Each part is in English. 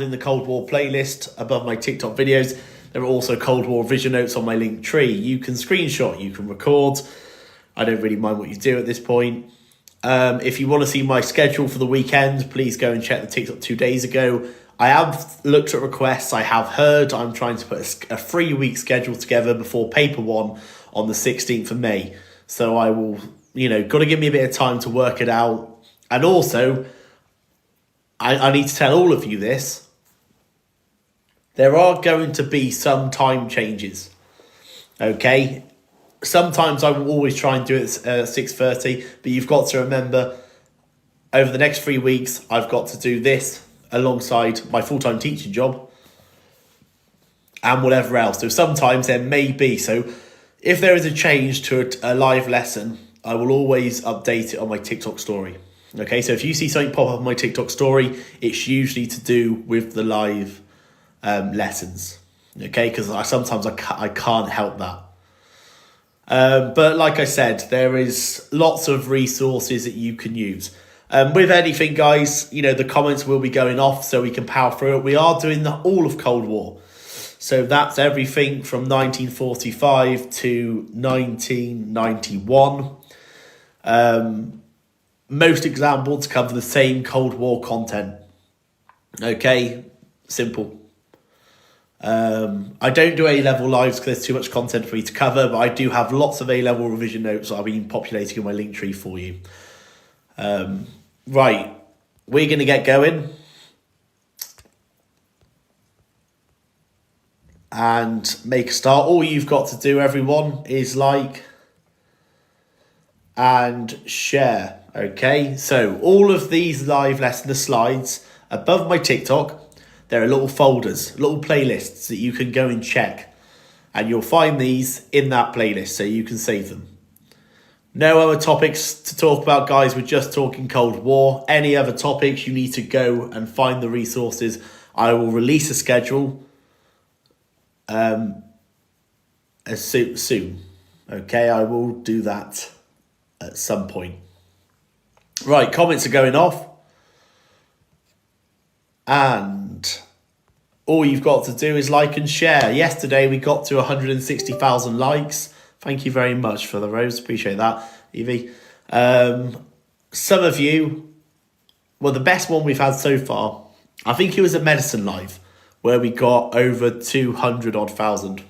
in the Cold War playlist above my TikTok videos. There are also Cold War vision notes on my link tree. You can screenshot, you can record. I don't really mind what you do at this point. If you want to see my schedule for the weekend, please go and check the TikTok 2 days ago. I have looked at requests. I have heard I'm trying to put a 3-week schedule together before Paper One on the 16th of May. So I will, got to give me a bit of time to work it out. And also, I need to tell all of you this. There are going to be some time changes. Okay? Sometimes I will always try and do it at 6:30, but you've got to remember, over the next 3 weeks, I've got to do this alongside my full-time teaching job and whatever else. So sometimes there may be. So if there is a change to a live lesson, I will always update it on my TikTok story. Okay, so if you see something pop up on my TikTok story, it's usually to do with the live lessons. Okay, because sometimes I can't help that. But like I said, there is lots of resources that you can use. With anything, guys, the comments will be going off so we can power through it. We are doing all of Cold War. So that's everything from 1945 to 1991. Most examples cover the same Cold War content. Okay, simple. I don't do A-level lives because there's too much content for me to cover, but I do have lots of A-level revision notes that I've been populating in my link tree for you. Right, we're going to get going. And make a start. All you've got to do, everyone, is like and share. Okay, so all of these live lesson slides above my TikTok, there are little folders, little playlists that you can go and check. And you'll find these in that playlist so you can save them. No other topics to talk about, guys. We're just talking Cold War. Any other topics, you need to go and find the resources. I will release a schedule as soon. Okay, I will do that at some point. Right, comments are going off. And all you've got to do is like and share. Yesterday we got to 160,000 likes. Thank you very much for the rose. Appreciate that, Evie. Some of you, well, the best one we've had so far, I think it was a Medicine Live, where we got over 200,000.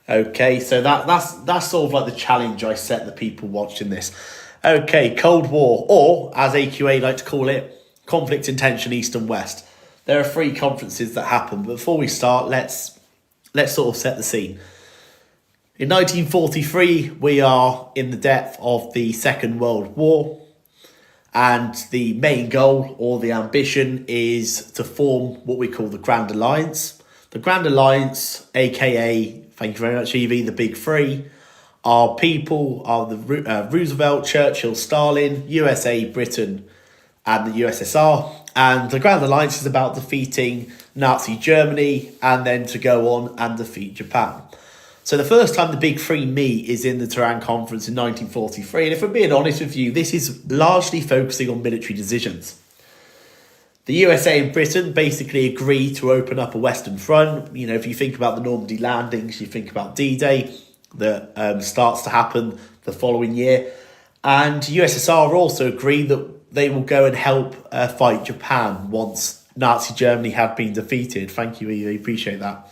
Okay, so that's sort of like the challenge I set the people watching this. Okay, Cold War, or as AQA like to call it, Conflict in Tension East and West. There are 3 conferences that happen. But before we start, let's sort of set the scene. In 1943, we are in the depth of the Second World War. And the main goal or the ambition is to form what we call the Grand Alliance. The Grand Alliance, aka, thank you very much, Evie, the Big Three, are the Roosevelt, Churchill, Stalin, USA, Britain, and the USSR. And the Grand Alliance is about defeating Nazi Germany and then to go on and defeat Japan. So the first time the Big Three meet is in the Tehran Conference in 1943. And if we're being honest with you, this is largely focusing on military decisions. The USA and Britain basically agree to open up a Western Front. If you think about the Normandy landings, you think about D-Day that starts to happen the following year. And USSR also agree that they will go and help fight Japan once Nazi Germany had been defeated. Thank you, Evie. Appreciate that.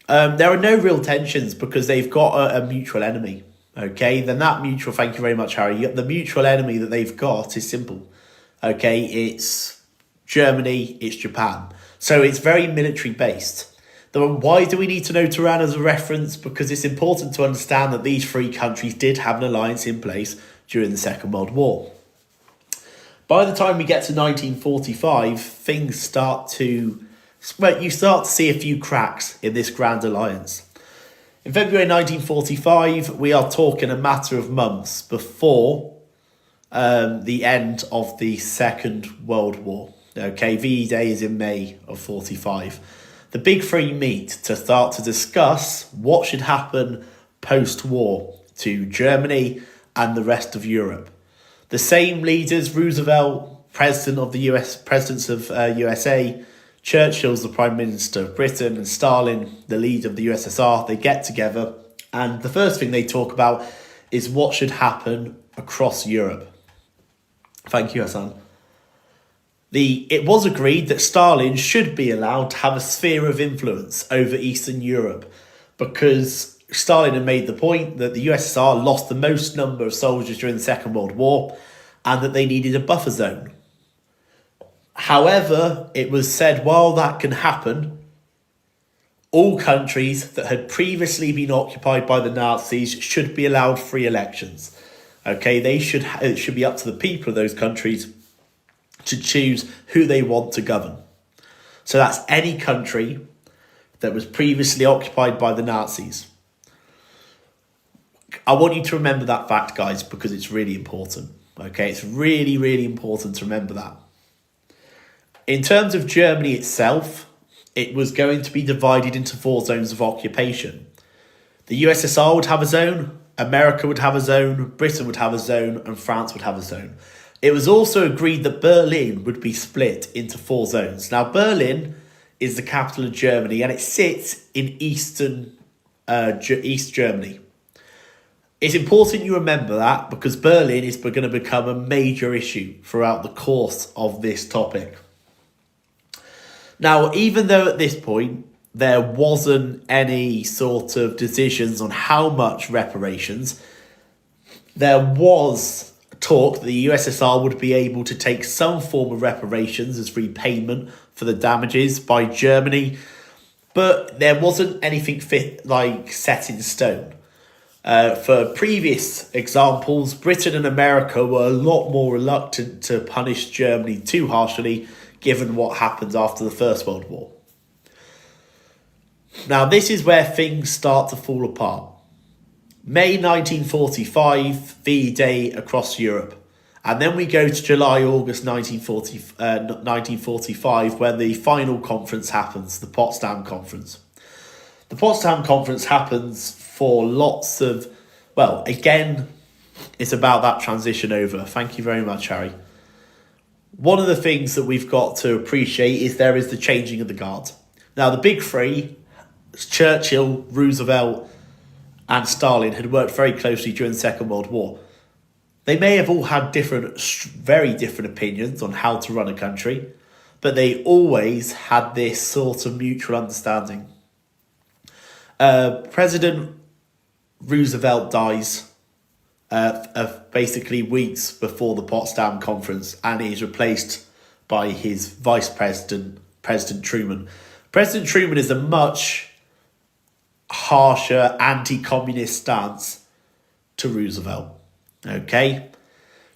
There are no real tensions because they've got a mutual enemy. Okay, then that mutual, thank you very much, Harry. The mutual enemy that they've got is simple. Okay, it's Germany, it's Japan. So it's very military based. Why do we need to know Tehran as a reference? Because it's important to understand that these 3 countries did have an alliance in place during the Second World War. By the time we get to 1945, things start to... Well, you start to see a few cracks in this Grand Alliance. In February 1945, we are talking a matter of months before the end of the Second World War. Okay, VE Day is in May of 45. The Big Three meet to start to discuss what should happen post-war to Germany and the rest of Europe. The same leaders, Roosevelt, presidents of USA, Churchill's the Prime Minister of Britain, and Stalin, the leader of the USSR, they get together, and the first thing they talk about is what should happen across Europe. Thank you, Hassan. It was agreed that Stalin should be allowed to have a sphere of influence over Eastern Europe, because Stalin had made the point that the USSR lost the most number of soldiers during the Second World War and that they needed a buffer zone. However, it was said, while that can happen, all countries that had previously been occupied by the Nazis should be allowed free elections. Okay, it should be up to the people of those countries to choose who they want to govern. So that's any country that was previously occupied by the Nazis. I want you to remember that fact, guys, because it's really important. Okay, it's really, really important to remember that. In terms of Germany itself, it was going to be divided into 4 zones of occupation. The USSR would have a zone, America would have a zone, Britain would have a zone, and France would have a zone. It was also agreed that Berlin would be split into 4 zones. Now, Berlin is the capital of Germany, and it sits in East Germany. It's important you remember that, because Berlin is going to become a major issue throughout the course of this topic. Now, even though at this point there wasn't any sort of decisions on how much reparations, there was talk that the USSR would be able to take some form of reparations as repayment for the damages by Germany, but there wasn't anything set in stone. For previous examples, Britain and America were a lot more reluctant to punish Germany too harshly, given what happened after the First World War. Now, this is where things start to fall apart. May 1945, V-Day across Europe. And then we go to July-August 1945, when the final conference happens, the Potsdam Conference. The Potsdam Conference happens for lots of... Well, again, it's about that transition over. Thank you very much, Harry. One of the things that we've got to appreciate is there is the changing of the guard. Now, the big three, Churchill, Roosevelt, and Stalin, had worked very closely during the Second World War. They may have all had very different opinions on how to run a country, but they always had this sort of mutual understanding. President Roosevelt dies basically weeks before the Potsdam Conference, and he is replaced by his vice president, President Truman. President Truman is a much harsher anti-communist stance to Roosevelt. Okay.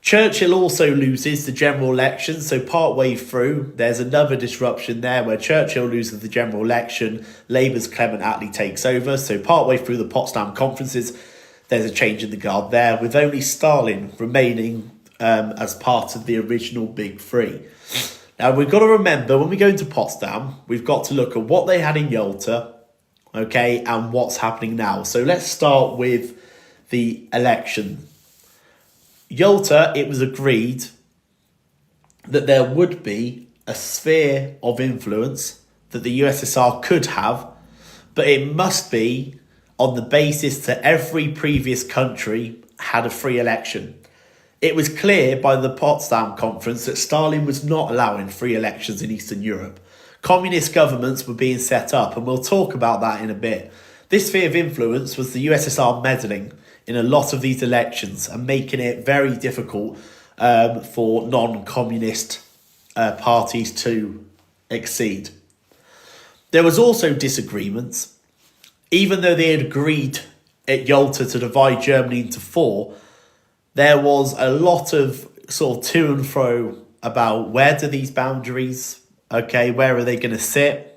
Churchill also loses the general election, so partway through, there's another disruption there where Churchill loses the general election, Labour's Clement Attlee takes over, so partway through the Potsdam conferences, there's a change in the guard there, with only Stalin remaining as part of the original Big Three. Now, we've got to remember, when we go into Potsdam, we've got to look at what they had in Yalta, okay, and what's happening now. So let's start with the election. Yalta, it was agreed that there would be a sphere of influence that the USSR could have, but it must be on the basis that every previous country had a free election. It was clear by the Potsdam Conference that Stalin was not allowing free elections in Eastern Europe. Communist governments were being set up, and we'll talk about that in a bit. This sphere of influence was the USSR meddling in a lot of these elections and making it very difficult for non-communist parties to exceed. There was also disagreements. Even though they had agreed at Yalta to divide Germany into 4, there was a lot of sort of to and fro about where do these boundaries, okay, where are they going to sit?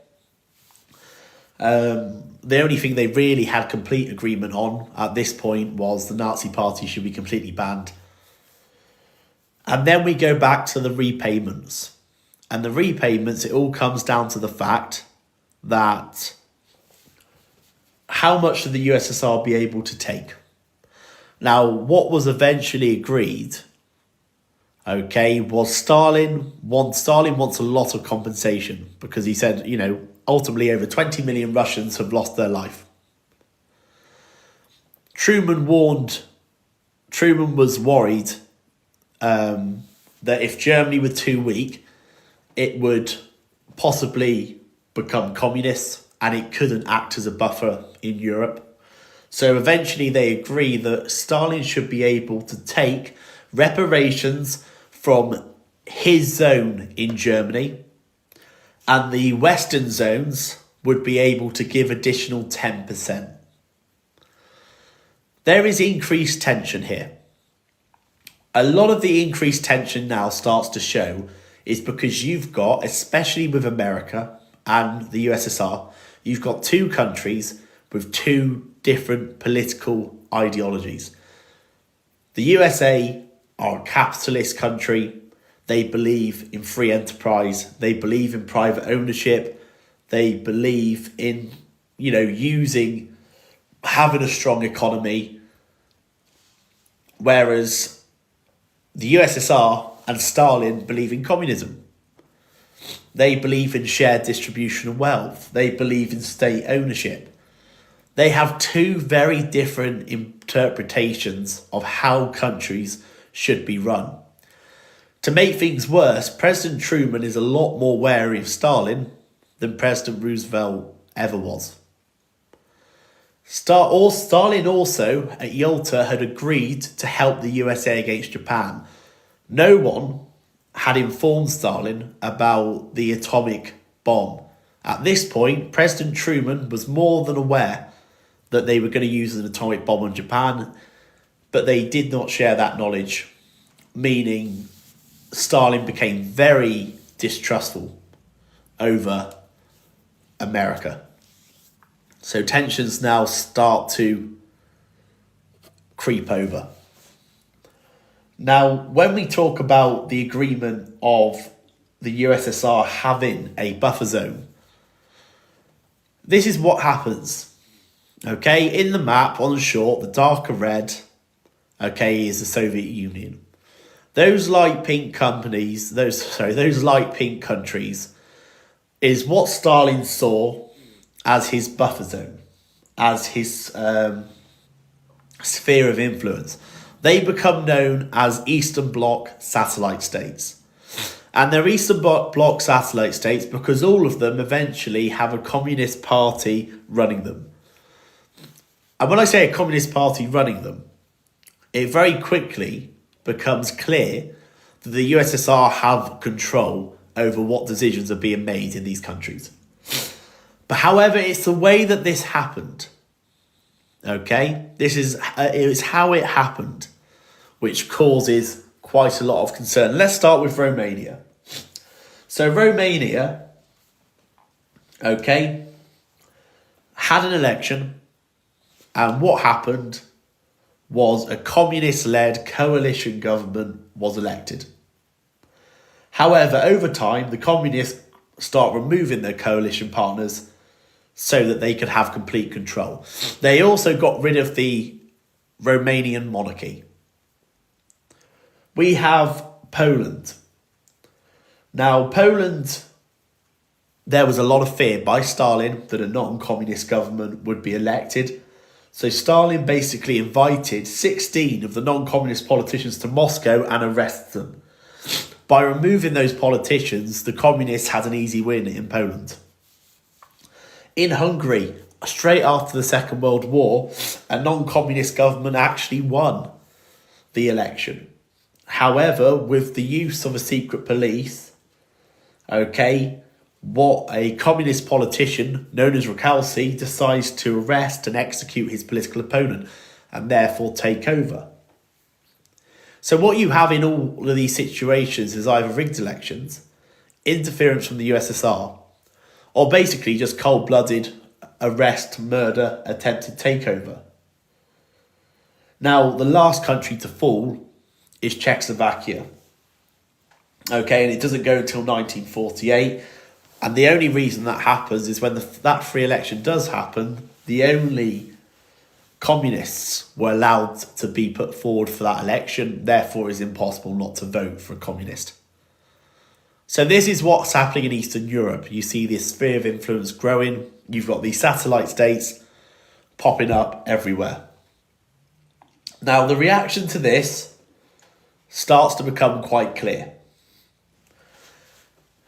The only thing they really had complete agreement on at this point was the Nazi Party should be completely banned. And then we go back to the repayments. And the repayments, it all comes down to the fact that how much should the USSR be able to take? Now, what was eventually agreed okay, was Stalin wants a lot of compensation because he said, ultimately over 20 million Russians have lost their life. Truman was worried that if Germany were too weak, it would possibly become communist and it couldn't act as a buffer in Europe. So eventually they agree that Stalin should be able to take reparations from his zone in Germany, and the Western zones would be able to give additional 10%. There is increased tension here. A lot of the increased tension now starts to show is because you've got, especially with America and the USSR, you've got two countries with two different political ideologies. The USA are a capitalist country. They believe in free enterprise. They believe in private ownership. They believe in, having a strong economy. Whereas the USSR and Stalin believe in communism. They believe in shared distribution of wealth. They believe in state ownership. They have two very different interpretations of how countries should be run. To make things worse, President Truman is a lot more wary of Stalin than President Roosevelt ever was. Stalin also, at Yalta, had agreed to help the USA against Japan. No one had informed Stalin about the atomic bomb. At this point, President Truman was more than aware that they were going to use an atomic bomb on Japan, but they did not share that knowledge, meaning Stalin became very distrustful over America. So tensions now start to creep over. Now, when we talk about the agreement of the USSR having a buffer zone, this is what happens. Okay, in the map on the short, the darker red, is the Soviet Union. Those light pink countries is what Stalin saw as his buffer zone, as his sphere of influence. They become known as Eastern Bloc satellite states. And they're Eastern Bloc satellite states because all of them eventually have a communist party running them. And when I say a communist party running them, it very quickly becomes clear that the USSR have control over what decisions are being made in these countries. But however, it's the way that this happened. Okay? It's how it happened, which causes quite a lot of concern. Let's start with Romania. So Romania, had an election. And what happened was a communist-led coalition government was elected. However, over time, the communists start removing their coalition partners so that they could have complete control. They also got rid of the Romanian monarchy. We have Poland. Now, Poland, there was a lot of fear by Stalin that a non-communist government would be elected. So Stalin basically invited 16 of the non-communist politicians to Moscow and arrested them. By removing those politicians, the communists had an easy win in Poland. In Hungary, straight after the Second World War, a non-communist government actually won the election. However, with the use of a secret police, what a communist politician known as Rakalsi decides to arrest and execute his political opponent and therefore take over. So what you have in all of these situations is either rigged elections, interference from the USSR, or basically just cold-blooded arrest, murder, attempted takeover. Now, the last country to fall is Czechoslovakia. And it doesn't go until 1948. And the only reason that happens is when that free election does happen, the only communists were allowed to be put forward for that election. Therefore, it's impossible not to vote for a communist. So this is what's happening in Eastern Europe. You see this sphere of influence growing. You've got these satellite states popping up everywhere. Now, the reaction to this starts to become quite clear.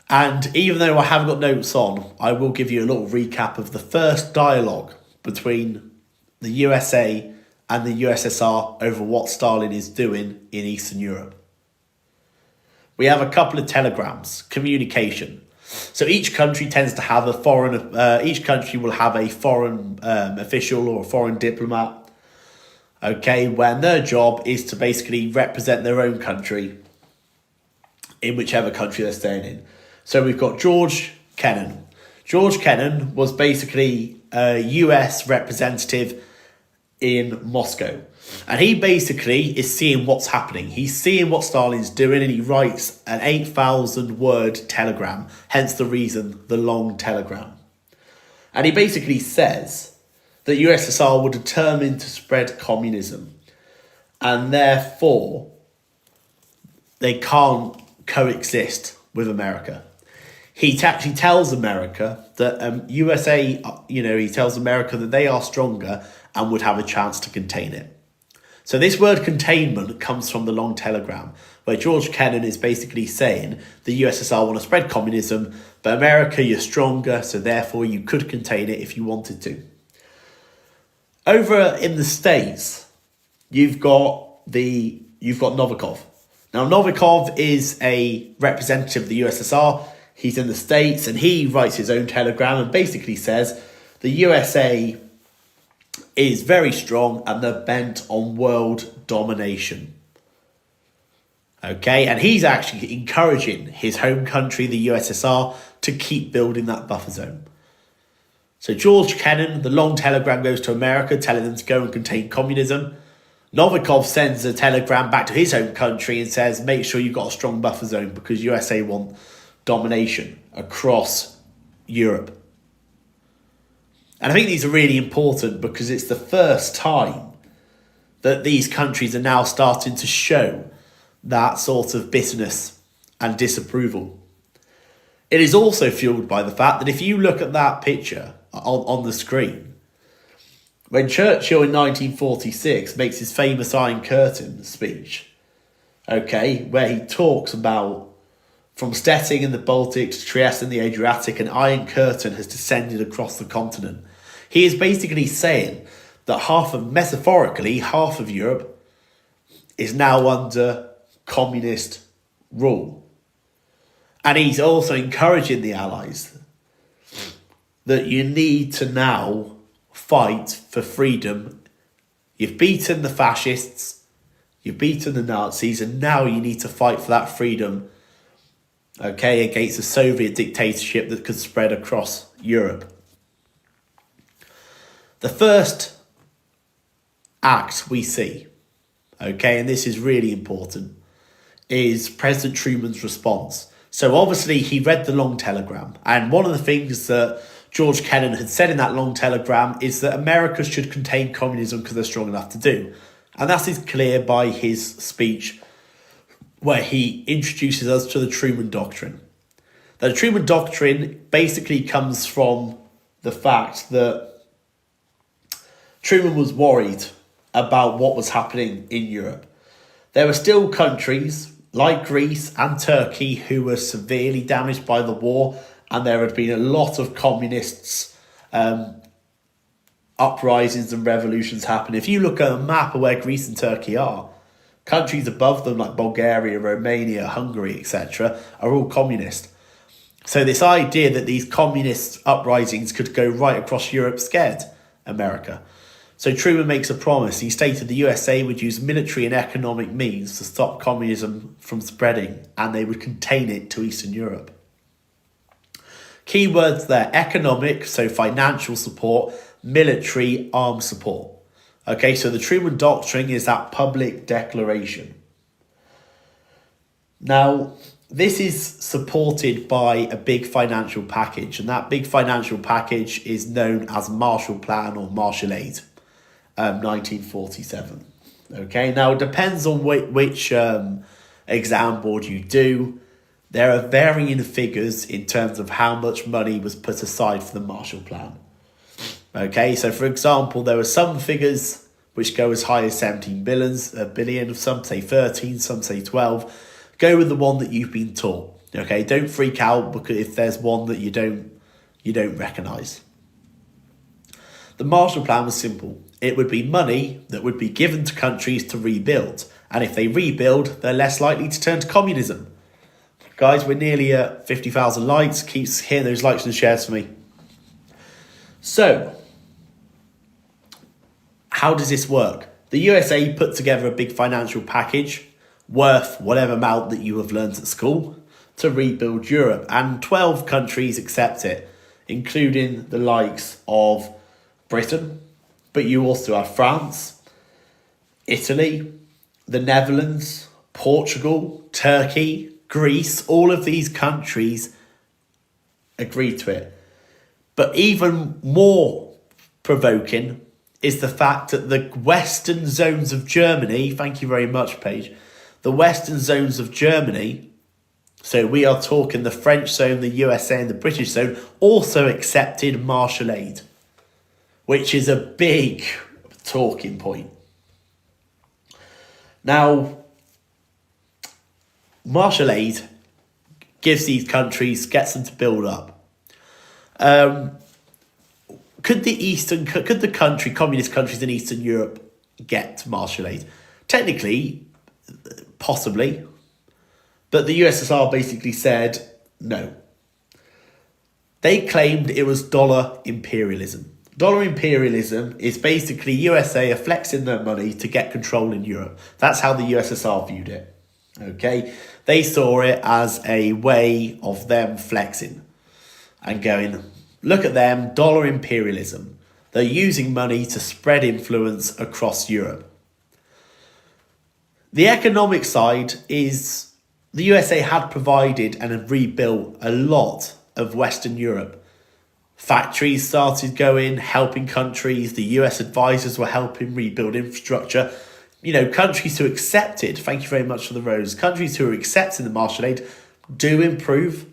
And even though I haven't got notes on, I will give you a little recap of the first dialogue between the USA and the USSR over what Stalin is doing in Eastern Europe. We have a couple of telegrams, communication. So each country tends to have each country will have a foreign official or a foreign diplomat, okay, when their job is to basically represent their own country in whichever country they're staying in. So we've got George Kennan. George Kennan was basically a US representative in Moscow. And he basically is seeing what's happening. He's seeing what Stalin's doing, and he writes an 8,000 word telegram, hence the reason, the long telegram. And he basically says that USSR were determined to spread communism, and therefore they can't coexist with America. He actually tells America that USA, he tells America that they are stronger and would have a chance to contain it. So this word containment comes from the long telegram, where George Kennan is basically saying the USSR want to spread communism, but America, you're stronger, so therefore you could contain it if you wanted to. Over in the States, you've got Novikov. Now, Novikov is a representative of the USSR. He's in the States, and he writes his own telegram and basically says the USA is very strong and they're bent on world domination. Okay, and he's actually encouraging his home country, the USSR, to keep building that buffer zone. So George Kennan, the long telegram goes to America telling them to go and contain communism. Novikov sends a telegram back to his home country and says, make sure you've got a strong buffer zone because USA want domination across Europe. And I think these are really important because it's the first time that these countries are now starting to show that sort of bitterness and disapproval. It is also fueled by the fact that if you look at that picture on the screen, when Churchill in 1946 makes his famous Iron Curtain speech, okay, where he talks about from Stettin in the Baltic to Trieste in the Adriatic, an Iron Curtain has descended across the continent. He is basically saying that metaphorically, half of Europe is now under communist rule. And he's also encouraging the Allies that you need to now fight for freedom. You've beaten the fascists, you've beaten the Nazis, and now you need to fight for that freedom, okay, against a Soviet dictatorship that could spread across Europe. The first act we see, okay, and this is really important, is President Truman's response. So obviously he read the long telegram, and one of the things that George Kennan had said in that long telegram is that America should contain communism because they're strong enough to do. And that is clear by his speech where he introduces us to the Truman Doctrine. Now, the Truman Doctrine basically comes from the fact that Truman was worried about what was happening in Europe. There were still countries like Greece and Turkey who were severely damaged by the war, and there had been a lot of communists uprisings and revolutions happen. If you look at a map of where Greece and Turkey are, countries above them like Bulgaria, Romania, Hungary, etc. are all communist. So this idea that these communist uprisings could go right across Europe scared America. So Truman makes a promise. He stated the USA would use military and economic means to stop communism from spreading, and they would contain it to Eastern Europe. Key words there: economic, so financial support, military, armed support. Okay, so the Truman Doctrine is that public declaration. Now, this is supported by a big financial package, and that big financial package is known as Marshall Plan or Marshall Aid. 1947. Okay, now it depends on which exam board you do. There are varying figures in terms of how much money was put aside for the Marshall Plan. Okay, so for example, there are some figures which go as high as 17 billion, some say 13, some say 12. Go with the one that you've been taught. Okay, don't freak out because if there's one that you don't recognise. The Marshall Plan was simple. It would be money that would be given to countries to rebuild. And if they rebuild, they're less likely to turn to communism. Guys, we're nearly at 50,000 likes. Keep hitting those likes and shares for me. So, how does this work? The USA put together a big financial package worth whatever amount that you have learned at school to rebuild Europe. And 12 countries accept it, including the likes of Britain. But you also have France, Italy, the Netherlands, Portugal, Turkey, Greece. All of these countries agreed to it. But even more provoking is the fact that the western zones of Germany, thank you very much, Paige, the western zones of Germany, so we are talking the French zone, the USA and the British zone, also accepted Marshall Aid, which is a big talking point. Now, Marshall Aid gives these countries, gets them to build up. Could the communist countries in Eastern Europe get Marshall Aid? Technically, possibly, but the USSR basically said no. They claimed it was dollar imperialism. Dollar imperialism is basically USA are flexing their money to get control in Europe. That's how the USSR viewed it. Okay, they saw it as a way of them flexing and going, look at them, dollar imperialism. They're using money to spread influence across Europe. The economic side is the USA had provided and had rebuilt a lot of Western Europe. Factories started going, helping countries. The US advisors were helping rebuild infrastructure. You know, countries who accepted, thank you very much for the rose, countries who are accepting the Marshall Aid do improve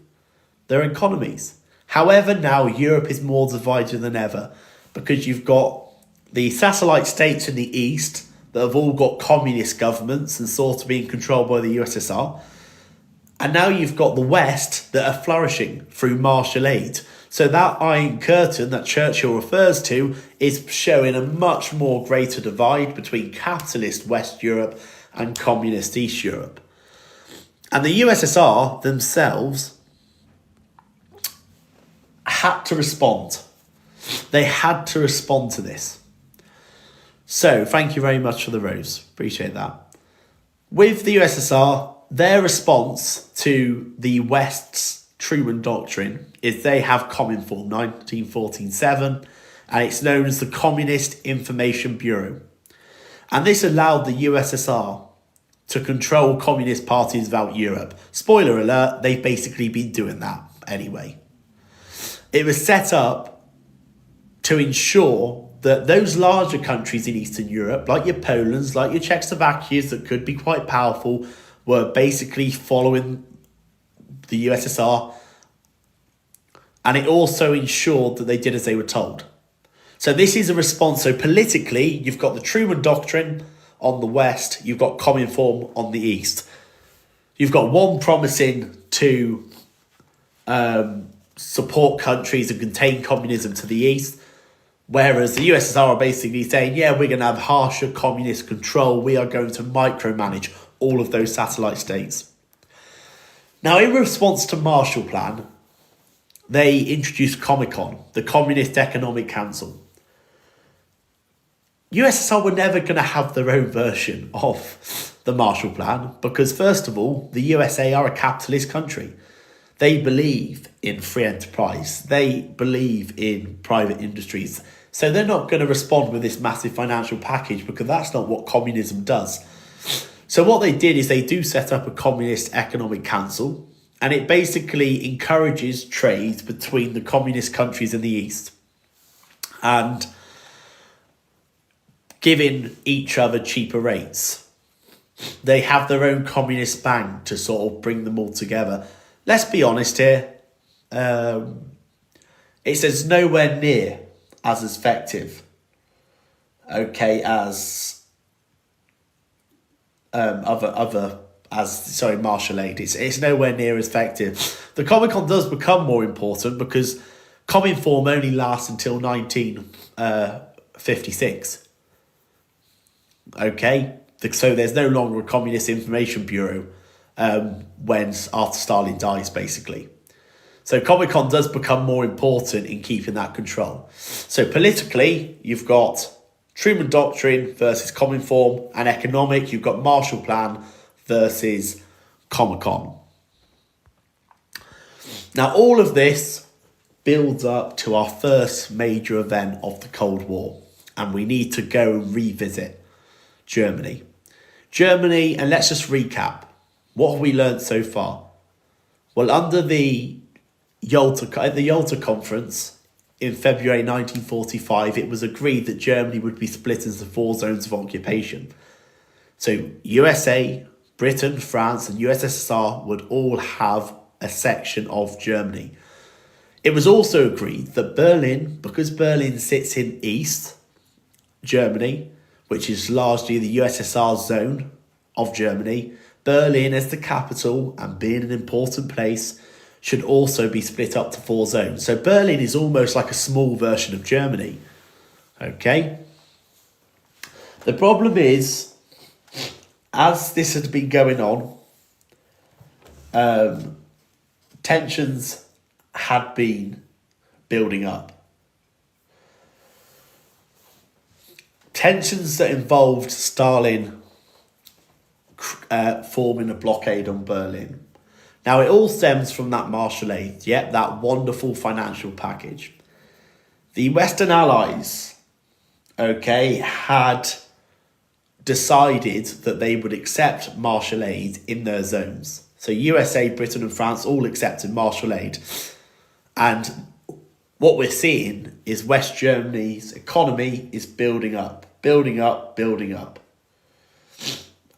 their economies. However, now Europe is more divided than ever because you've got the satellite states in the east that have all got communist governments and sort of being controlled by the USSR. And now you've got the West that are flourishing through Marshall Aid. So that Iron Curtain that Churchill refers to is showing a much more greater divide between capitalist West Europe and communist East Europe. And the USSR themselves had to respond. They had to respond to this. So thank you very much for the rose. Appreciate that. With the USSR, their response to the West's Truman Doctrine is they have Cominform 1947, and it's known as the Communist Information Bureau. And this allowed the USSR to control communist parties throughout Europe. Spoiler alert, they've basically been doing that anyway. It was set up to ensure that those larger countries in Eastern Europe, like your Polands, like your Czechoslovakias that could be quite powerful, were basically following the USSR. And it also ensured that they did as they were told. So this is a response. So politically, you've got the Truman Doctrine on the West, you've got Cominform on the East. You've got one promising to support countries and contain communism to the East, whereas the USSR are basically saying, yeah, we're going to have harsher communist control. We are going to micromanage all of those satellite states. Now, in response to Marshall Plan, they introduced Comecon, the Communist Economic Council. USSR were never going to have their own version of the Marshall Plan because, first of all, the USA are a capitalist country. They believe in free enterprise. They believe in private industries. So they're not going to respond with this massive financial package because that's not what communism does. So what they did is they do set up a Communist Economic Council, and it basically encourages trade between the communist countries in the East. And giving each other cheaper rates. They have their own communist bank to sort of bring them all together. Let's be honest here. It's as nowhere near as effective, okay, as martial aid. It's nowhere near as effective. The Comecon does become more important because Cominform only lasts until 1956. Okay, so there's no longer a Communist Information Bureau after Stalin dies, basically. So Comecon does become more important in keeping that control. So politically, you've got Truman Doctrine versus Cominform, and economic, you've got Marshall Plan versus Comecon. Now, all of this builds up to our first major event of the Cold War, and we need to go and revisit Germany. Germany, and let's just recap. What have we learned so far? Well, under the Yalta Conference in February 1945, it was agreed that Germany would be split into 4 zones of occupation. So USA, Britain, France, and USSR would all have a section of Germany. It was also agreed that Berlin, because Berlin sits in East Germany, which is largely the USSR zone of Germany, Berlin as the capital and being an important place should also be split up to 4 zones. So Berlin is almost like a small version of Germany. Okay? The problem is, as this had been going on, tensions had been building up. Tensions that involved Stalin forming a blockade on Berlin. Now, it all stems from that Marshall Aid, that wonderful financial package. The Western Allies, had decided that they would accept Marshall Aid in their zones. So USA, Britain and France all accepted Marshall Aid. And what we're seeing is West Germany's economy is building up.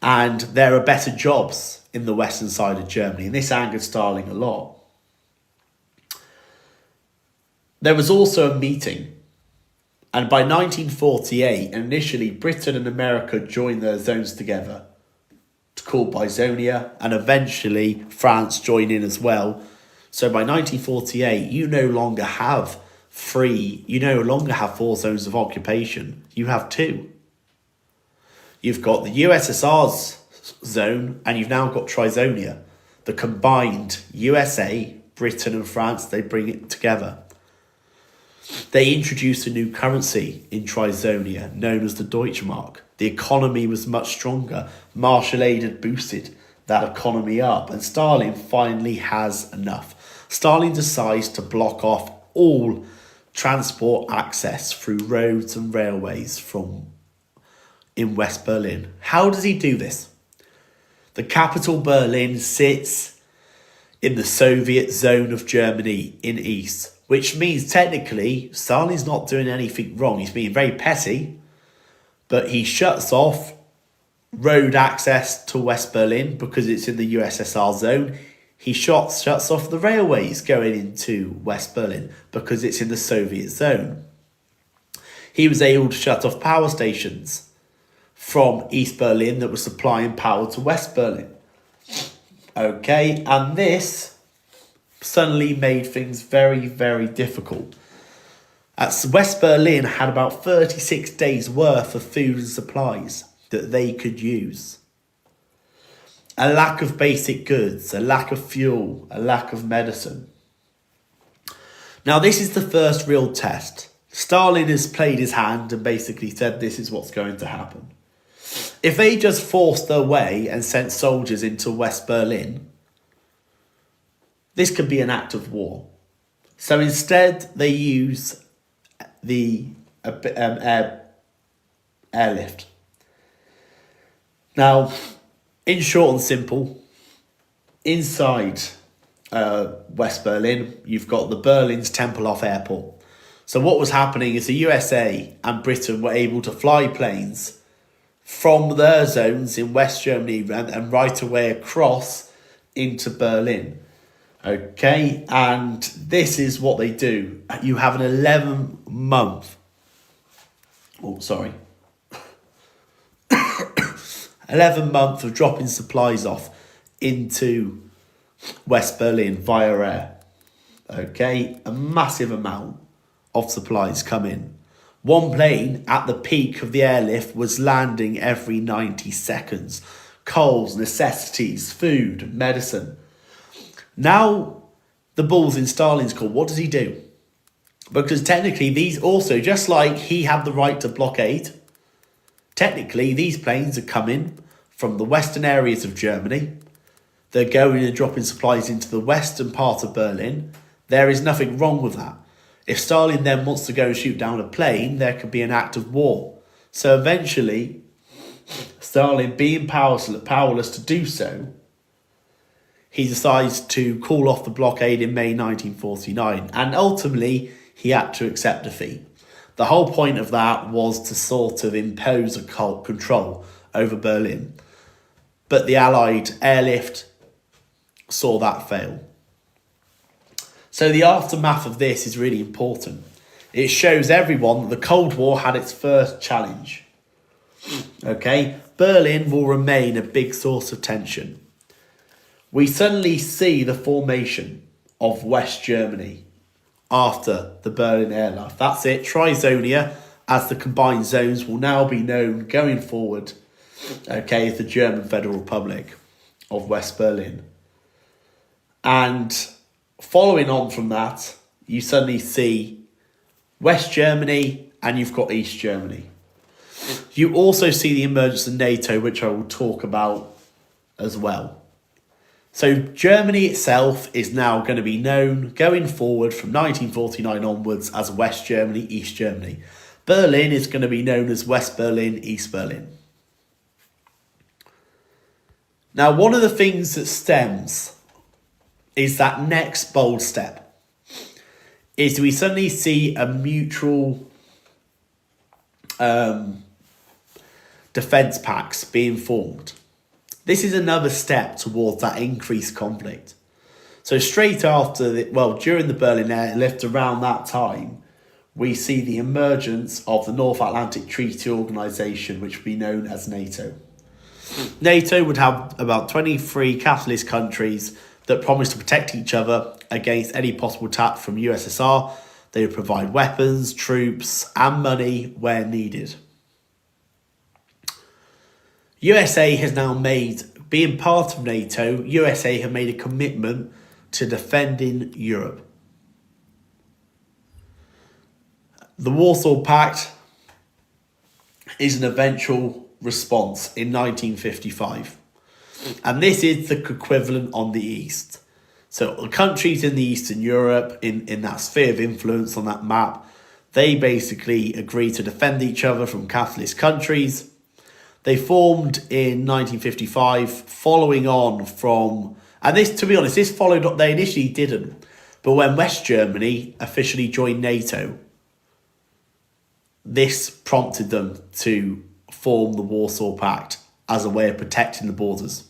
And there are better jobs in the western side of Germany, and this angered Stalin a lot. There was also a meeting, and by 1948, initially Britain and America joined their zones together. It's called Bizonia, and eventually France joined in as well. So by 1948, you no longer have 4 zones of occupation. You have 2. You've got the USSR's zone, and you've now got Trizonia. The combined USA, Britain and France, they bring it together. They introduced a new currency in Trizonia, known as the Deutschmark. The economy was much stronger. Marshall Aid had boosted that economy up, and Stalin finally has enough. Stalin decides to block off all transport access through roads and railways in West Berlin. How does he do this? The capital, Berlin, sits in the Soviet zone of Germany in East, which means technically Stalin's not doing anything wrong. He's being very petty, but he shuts off road access to West Berlin because it's in the USSR zone. He shuts off the railways going into West Berlin because it's in the Soviet zone. He was able to shut off power stations from East Berlin that were supplying power to West Berlin. And this suddenly made things very, very difficult. West Berlin had about 36 days worth of food and supplies that they could use. A lack of basic goods, a lack of fuel, a lack of medicine. Now, this is the first real test. Stalin has played his hand and basically said this is what's going to happen. If they just forced their way and sent soldiers into West Berlin, this could be an act of war. So instead, they use the airlift. Now, in short and simple, inside West Berlin, you've got the Berlin's Tempelhof Airport. So what was happening is the USA and Britain were able to fly planes from their zones in West Germany and right away across into Berlin. Okay, and this is what they do. You have an 11-month, 11 months of dropping supplies off into West Berlin via air. Okay, a massive amount of supplies come in. One plane at the peak of the airlift was landing every 90 seconds. Coals, necessities, food, medicine. Now the ball's in Stalin's court. What does he do? Because technically these also, just like he had the right to blockade, technically these planes are coming from the western areas of Germany. They're going and dropping supplies into the western part of Berlin. There is nothing wrong with that. If Stalin then wants to go and shoot down a plane, there could be an act of war. So eventually, Stalin, being powerless to do so, he decides to call off the blockade in May 1949. And ultimately, he had to accept defeat. The whole point of that was to sort of impose a control over Berlin. But the Allied airlift saw that fail. So the aftermath of this is really important. It shows everyone that the Cold War had its first challenge. Okay, Berlin will remain a big source of tension. We suddenly see the formation of West Germany after the Berlin airlift. That's it. Trizonia, as the combined zones, will now be known going forward, okay, as the German Federal Republic of West Berlin. And following on from that, you suddenly see West Germany and you've got East Germany. You also see the emergence of NATO, which I will talk about as well. So Germany itself is now going to be known going forward from 1949 onwards as West Germany, East Germany. Berlin is going to be known as West Berlin, East Berlin. Now, one of the things that stems is that next bold step is we suddenly see a mutual defence pacts being formed. This is another step towards that increased conflict. So straight after, during the Berlin airlift, around that time, we see the emergence of the North Atlantic Treaty Organisation, which would be known as NATO. NATO would have about 23 capitalist countries that promised to protect each other against any possible attack from USSR. They would provide weapons, troops, and money where needed. USA has now made, being part of NATO, USA have made a commitment to defending Europe. The Warsaw Pact is an eventual response in 1955. And this is the equivalent on the East. So the countries in the Eastern Europe, in that sphere of influence on that map, they basically agree to defend each other from capitalist countries. They formed in 1955, following on from, and this, to be honest, this followed up, they initially didn't, but when West Germany officially joined NATO, this prompted them to form the Warsaw Pact as a way of protecting the borders.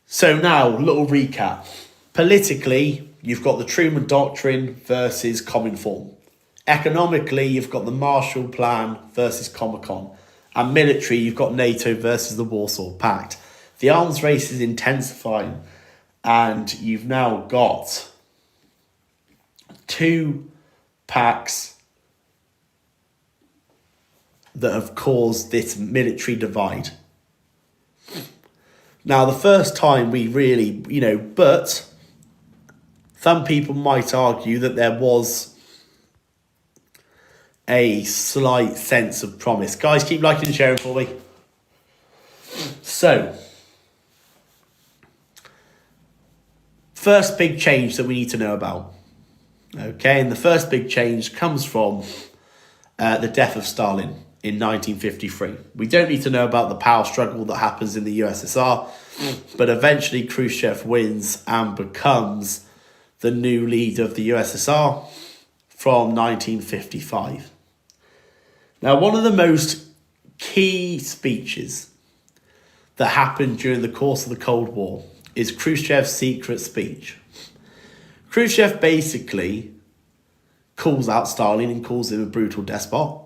So now, little recap. Politically, you've got the Truman Doctrine versus Comintern. Economically, you've got the Marshall Plan versus Comecon. And military, you've got NATO versus the Warsaw Pact. The arms race is intensifying. And you've now got two pacts that have caused this military divide. Now, the first time we really, but some people might argue that there was a slight sense of promise. Guys, keep liking and sharing for me. So, first big change that we need to know about. Okay, and the first big change comes from the death of Stalin in 1953. We don't need to know about the power struggle that happens in the USSR, but eventually Khrushchev wins and becomes the new leader of the USSR. from 1955. Now, one of the most key speeches that happened during the course of the Cold War is Khrushchev's secret speech. Khrushchev basically calls out Stalin and calls him a brutal despot.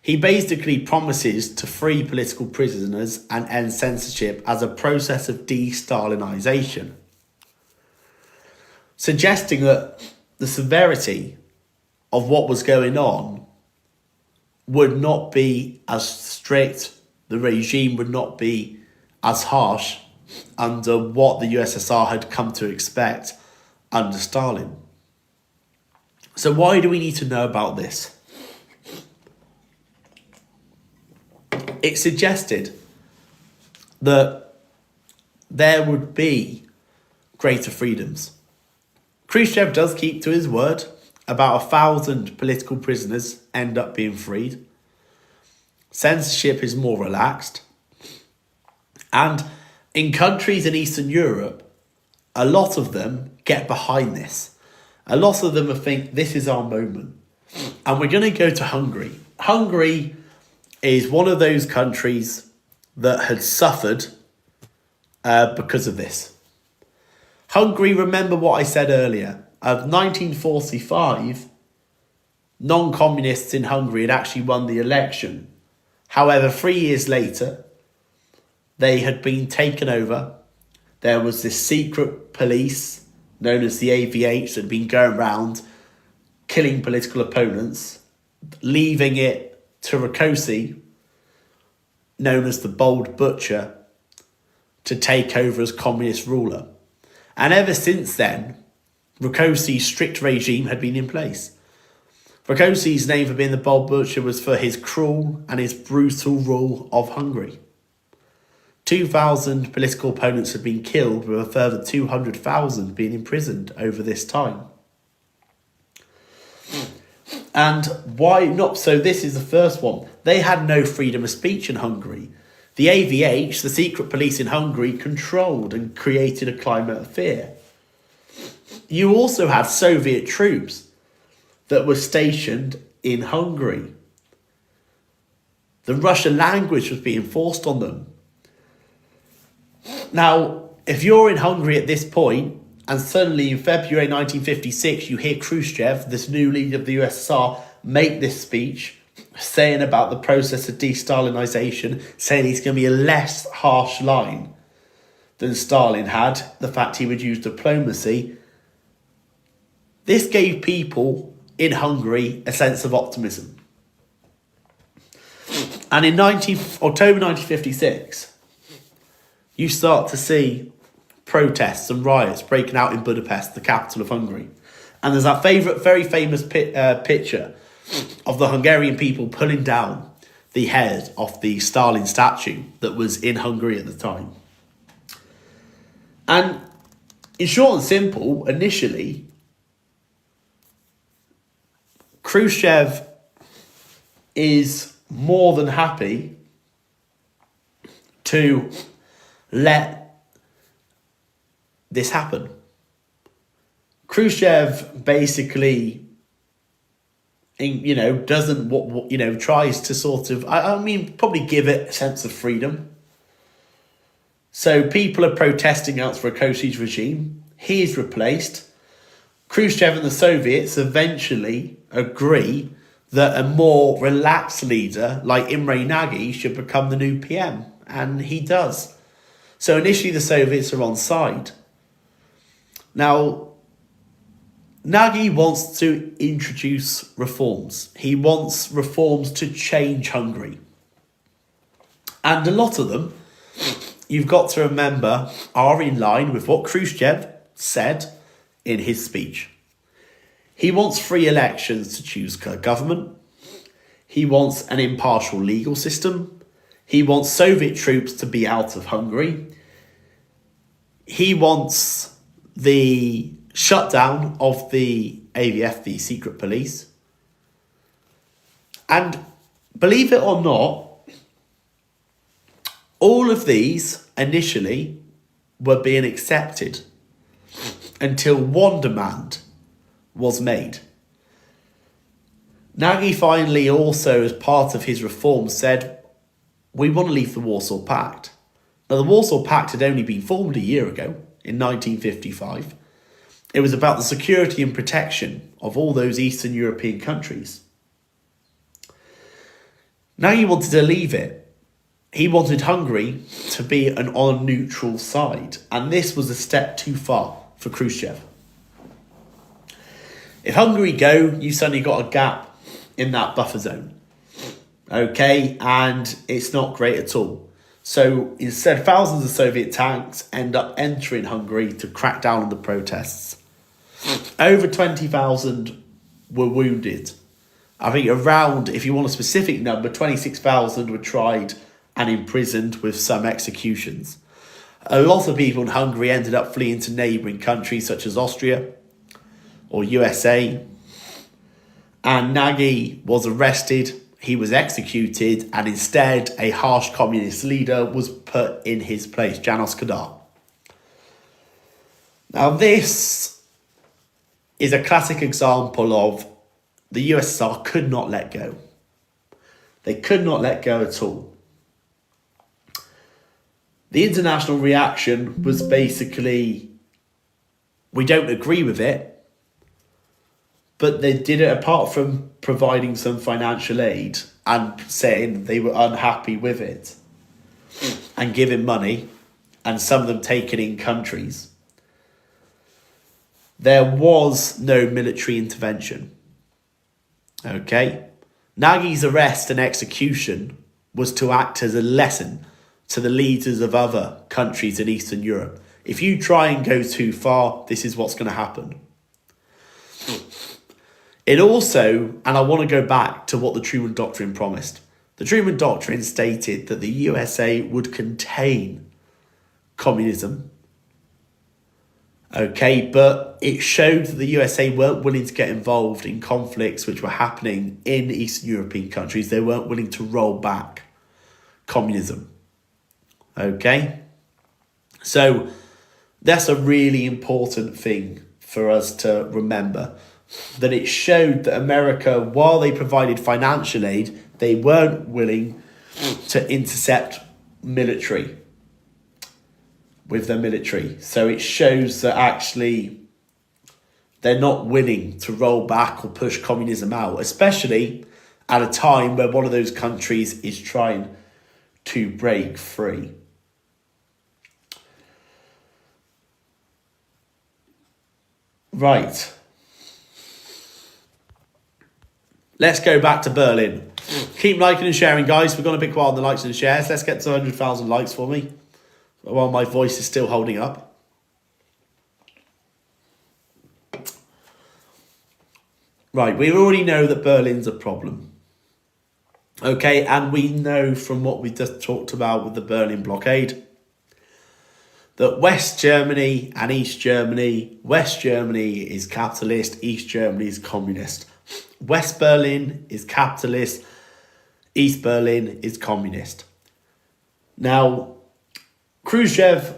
He basically promises to free political prisoners and end censorship as a process of de-Stalinization, suggesting that the severity of what was going on would not be as strict, the regime would not be as harsh under what the USSR had come to expect under Stalin. So why do we need to know about this? It suggested that there would be greater freedoms. Khrushchev does keep to his word. About 1,000 political prisoners end up being freed. Censorship is more relaxed. And in countries in Eastern Europe, a lot of them get behind this. A lot of them think this is our moment. And we're going to go to Hungary. Hungary is one of those countries that had suffered because of this. Hungary, remember what I said earlier, of 1945, non-communists in Hungary had actually won the election. However, 3 years later, they had been taken over. There was this secret police known as the AVH that had been going around killing political opponents, leaving it to Rákosi, known as the Bold Butcher, to take over as communist ruler. And ever since then, Rákosi's strict regime had been in place. Rákosi's name for being the Bold Butcher was for his cruel and his brutal rule of Hungary. 2,000 political opponents had been killed, with a further 200,000 being imprisoned over this time. And why not? So this is the first one. They had no freedom of speech in Hungary. The AVH, the secret police in Hungary, controlled and created a climate of fear. You also had Soviet troops that were stationed in Hungary. The Russian language was being forced on them. Now, if you're in Hungary at this point, and suddenly in February 1956, you hear Khrushchev, this new leader of the USSR, make this speech saying about the process of de-Stalinization, saying he's going to be a less harsh line than Stalin had, the fact he would use diplomacy. This gave people in Hungary a sense of optimism. And in October 1956, you start to see protests and riots breaking out in Budapest, the capital of Hungary. And there's that very famous picture of the Hungarian people pulling down the head of the Stalin statue that was in Hungary at the time. And in short and simple, initially, Khrushchev is more than happy to let this happen. Khrushchev basically, doesn't tries to sort of, probably give it a sense of freedom. So people are protesting against Rákosi's regime. He is replaced. Khrushchev and the Soviets eventually agree that a more relaxed leader like Imre Nagy should become the new PM, and he does. So initially the Soviets are on side. Now, Nagy wants to introduce reforms. He wants reforms to change Hungary. And a lot of them, you've got to remember, are in line with what Khrushchev said in his speech. He wants free elections to choose government. He wants an impartial legal system. He wants Soviet troops to be out of Hungary. He wants the shutdown of the AVF, the secret police. And believe it or not, all of these initially were being accepted until one demand was made. Nagy finally also, as part of his reforms, said, we want to leave the Warsaw Pact. Now, the Warsaw Pact had only been formed a year ago, in 1955. It was about the security and protection of all those Eastern European countries. Now he wanted to leave it. He wanted Hungary to be on a neutral side, and this was a step too far for Khrushchev. If Hungary go, you suddenly got a gap in that buffer zone. Okay, and it's not great at all. So instead, thousands of Soviet tanks end up entering Hungary to crack down on the protests. Over 20,000 were wounded. I think around, if you want a specific number, 26,000 were tried and imprisoned, with some executions. A lot of people in Hungary ended up fleeing to neighbouring countries such as Austria or USA. And Nagy was arrested, he was executed, and instead a harsh communist leader was put in his place, János Kadar. Now this is a classic example of the USSR could not let go. They could not let go at all. The international reaction was basically, we don't agree with it, but they did it apart from providing some financial aid and saying they were unhappy with it and giving money, and some of them taking in countries. There was no military intervention. Okay? Nagy's arrest and execution was to act as a lesson to the leaders of other countries in Eastern Europe. If you try and go too far, this is what's going to happen. It also, and I want to go back to what the Truman Doctrine promised. The Truman Doctrine stated that the USA would contain communism. Okay, but it showed that the USA weren't willing to get involved in conflicts which were happening in Eastern European countries. They weren't willing to roll back communism. Okay? So that's a really important thing for us to remember. That it showed that America, while they provided financial aid, they weren't willing to intercept military with their military. So it shows that actually they're not willing to roll back or push communism out, especially at a time where one of those countries is trying to break free. Right. Let's go back to Berlin. Keep liking and sharing, guys. We've gone a bit quiet on the likes and shares. Let's get to 100,000 likes for me while my voice is still holding up. Right, we already know that Berlin's a problem. Okay, and we know from what we just talked about with the Berlin blockade that West Germany and East Germany, West Germany is capitalist, East Germany is communist. West Berlin is capitalist, East Berlin is communist. Now, Khrushchev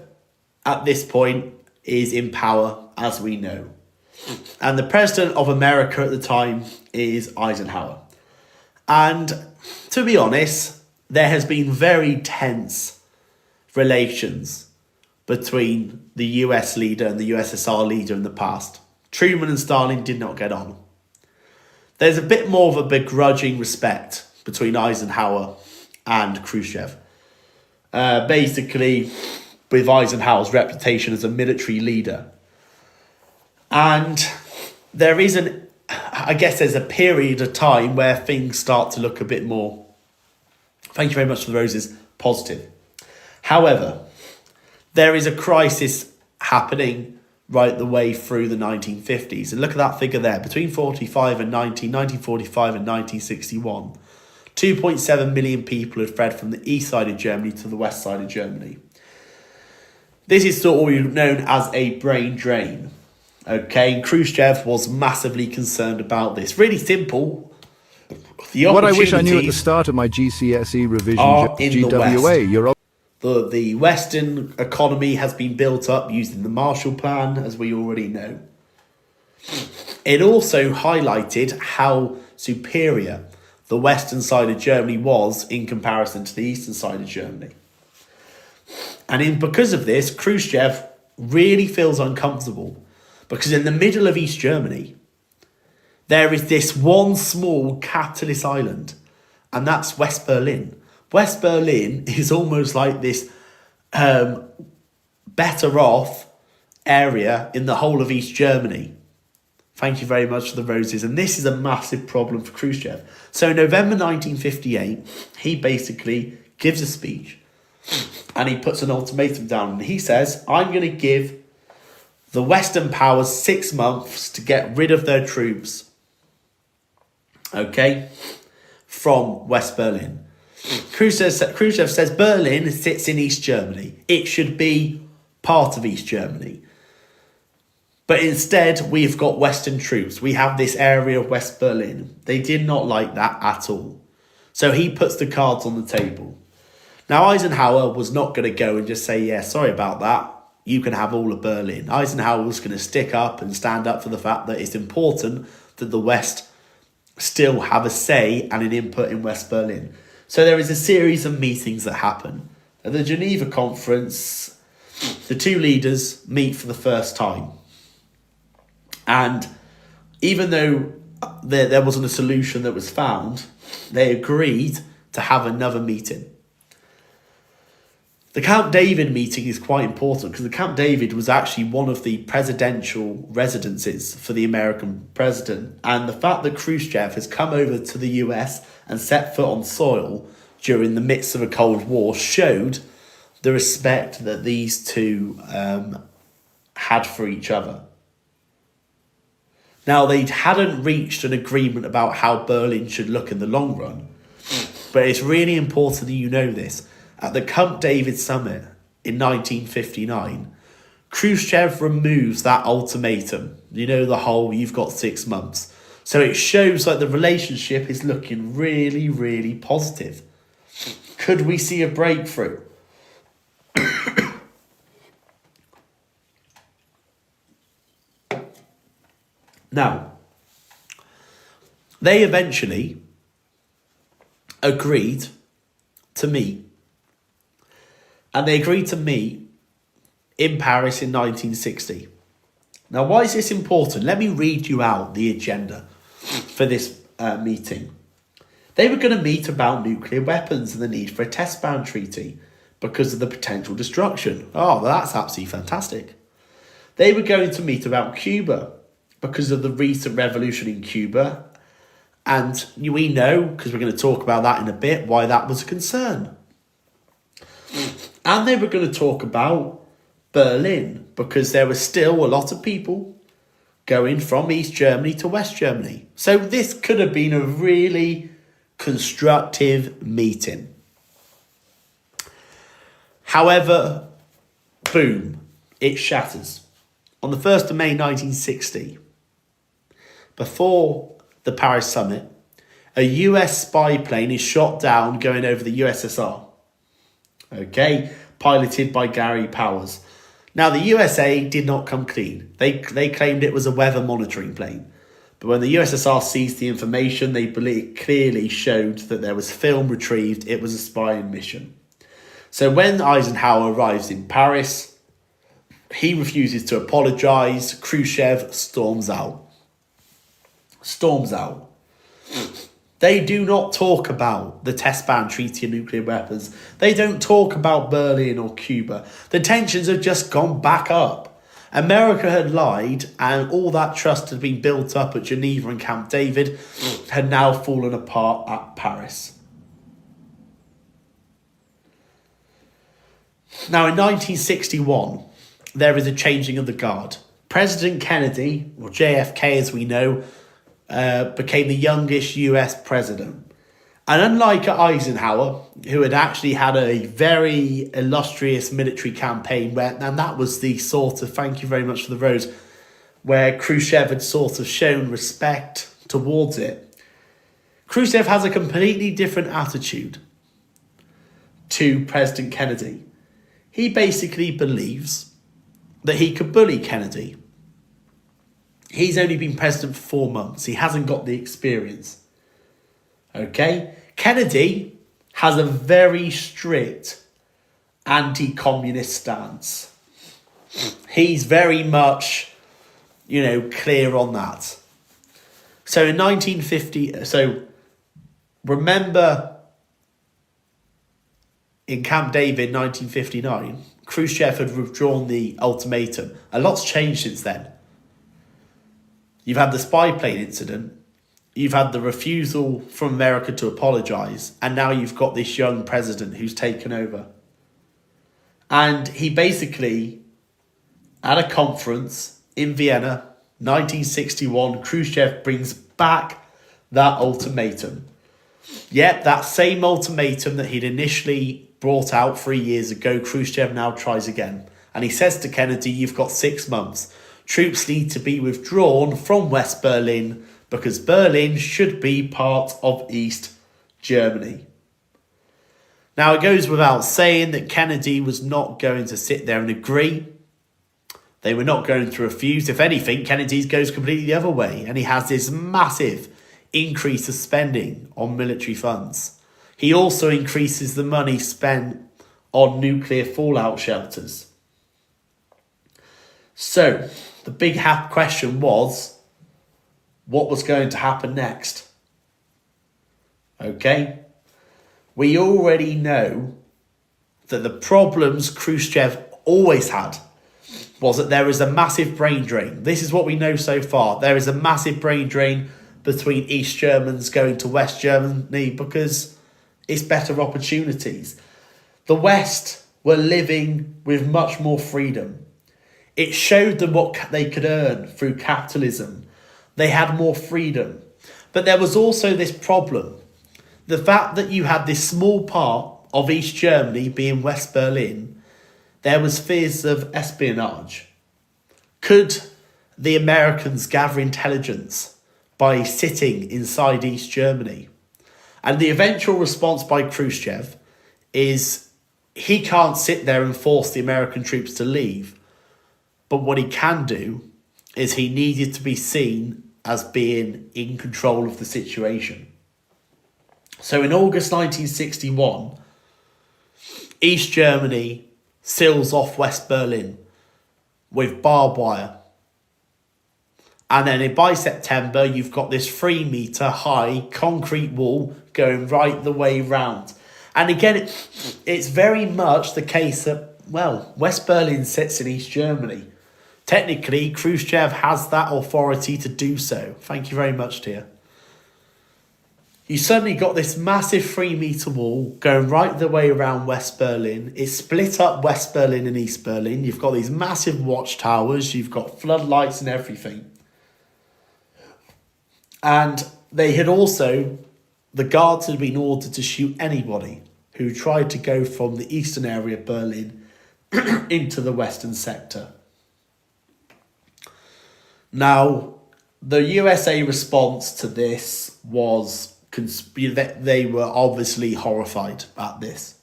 at this point is in power, as we know. And the president of America at the time is Eisenhower. And to be honest, there has been very tense relations between the US leader and the USSR leader in the past. Truman and Stalin did not get on. There's a bit more of a begrudging respect between Eisenhower and Khrushchev. Basically, with Eisenhower's reputation as a military leader. And there is there's a period of time where things start to look a bit more, thank you very much for the roses, positive. However, there is a crisis happening right the way through the 1950s. And look at that figure there. Between 1945 and 1961, 2.7 million people had fled from the east side of Germany to the west side of Germany. This is sort of what we've known as a brain drain. Okay, and Khrushchev was massively concerned about this. Really simple. What I wish I knew at the start of my GCSE revision, GWA, the Western economy has been built up using the Marshall Plan, as we already know. It also highlighted how superior the western side of Germany was in comparison to the eastern side of Germany. And because of this, Khrushchev really feels uncomfortable because in the middle of East Germany, there is this one small capitalist island, and that's West Berlin. West Berlin is almost like this better off area in the whole of East Germany. Thank you very much for the roses. And this is a massive problem for Khrushchev. So in November 1958, he basically gives a speech and he puts an ultimatum down. And he says, I'm going to give the Western powers 6 months to get rid of their troops, okay, from West Berlin. Khrushchev says Berlin sits in East Germany. It should be part of East Germany. But instead, we've got Western troops. We have this area of West Berlin. They did not like that at all. So he puts the cards on the table. Now, Eisenhower was not going to go and just say, yeah, sorry about that. You can have all of Berlin. Eisenhower was going to stick up and stand up for the fact that it's important that the West still have a say and an input in West Berlin. So there is a series of meetings that happen. At the Geneva conference, the two leaders meet for the first time. And even though there wasn't a solution that was found, they agreed to have another meeting. The Camp David meeting is quite important because the Camp David was actually one of the presidential residences for the American president. And the fact that Khrushchev has come over to the US and set foot on soil during the midst of a Cold War showed the respect that these two had for each other. Now, they hadn't reached an agreement about how Berlin should look in the long run, but it's really important that you know this. At the Camp David summit in 1959, Khrushchev removes that ultimatum. You know, the whole, you've got 6 months. So it shows like the relationship is looking really, really positive. Could we see a breakthrough? Now, they eventually agreed to meet. And they agreed to meet in Paris in 1960. Now, why is this important? Let me read you out the agenda for this meeting. They were going to meet about nuclear weapons and the need for a test ban treaty because of the potential destruction. Oh, well, that's absolutely fantastic. They were going to meet about Cuba because of the recent revolution in Cuba. And we know, because we're going to talk about that in a bit, why that was a concern. And they were going to talk about Berlin because there were still a lot of people going from East Germany to West Germany. So this could have been a really constructive meeting. However, boom, it shatters. On the 1st of May 1960, before the Paris summit, a US spy plane is shot down going over the USSR. Okay, piloted by Gary Powers. Now, the USA did not come clean. They claimed it was a weather monitoring plane. But when the USSR seized the information, they clearly showed that there was film retrieved. It was a spying mission. So when Eisenhower arrives in Paris, he refuses to apologise. Khrushchev storms out. They do not talk about the test ban treaty of nuclear weapons. They don't talk about Berlin or Cuba. The tensions have just gone back up. America had lied, and all that trust had been built up at Geneva and Camp David had now fallen apart at Paris. Now, in 1961, there is a changing of the guard. President Kennedy, or JFK as we know, became the youngest US president. And unlike Eisenhower, who had actually had a very illustrious military campaign, and that was the sort of, thank you very much for the rose, where Khrushchev had sort of shown respect towards it, Khrushchev has a completely different attitude to President Kennedy. He basically believes that he could bully Kennedy. He's only been president for 4 months. He hasn't got the experience. Okay? Kennedy has a very strict anti-communist stance. He's very much, clear on that. So in 1950, remember in Camp David 1959, Khrushchev had withdrawn the ultimatum. A lot's changed since then. You've had the spy plane incident. You've had the refusal from America to apologise. And now you've got this young president who's taken over. And he basically, at a conference in Vienna, 1961, Khrushchev brings back that ultimatum. Yep, that same ultimatum that he'd initially brought out 3 years ago, Khrushchev now tries again. And he says to Kennedy, you've got 6 months. Troops need to be withdrawn from West Berlin because Berlin should be part of East Germany. Now, it goes without saying that Kennedy was not going to sit there and agree. They were not going to refuse. If anything, Kennedy goes completely the other way. And he has this massive increase of spending on military funds. He also increases the money spent on nuclear fallout shelters. So, the big question was, what was going to happen next? Okay? We already know that the problems Khrushchev always had was that there is a massive brain drain. This is what we know so far. There is a massive brain drain between East Germans going to West Germany because it's better opportunities. The West were living with much more freedom. It showed them what they could earn through capitalism. They had more freedom. But there was also this problem. The fact that you had this small part of East Germany being West Berlin, there was fears of espionage. Could the Americans gather intelligence by sitting inside East Germany? And the eventual response by Khrushchev is he can't sit there and force the American troops to leave. But what he can do is he needed to be seen as being in control of the situation. So in August 1961, East Germany seals off West Berlin with barbed wire. And then by September, you've got this 3-metre high concrete wall going right the way round. And again, it's very much the case that, West Berlin sits in East Germany. Technically, Khrushchev has that authority to do so. Thank you very much, dear. You suddenly got this massive 3-metre wall going right the way around West Berlin. It split up West Berlin and East Berlin. You've got these massive watchtowers. You've got floodlights and everything. And they had also, the guards had been ordered to shoot anybody who tried to go from the eastern area of Berlin into the western sector. Now, the USA response to this was they were obviously horrified at this.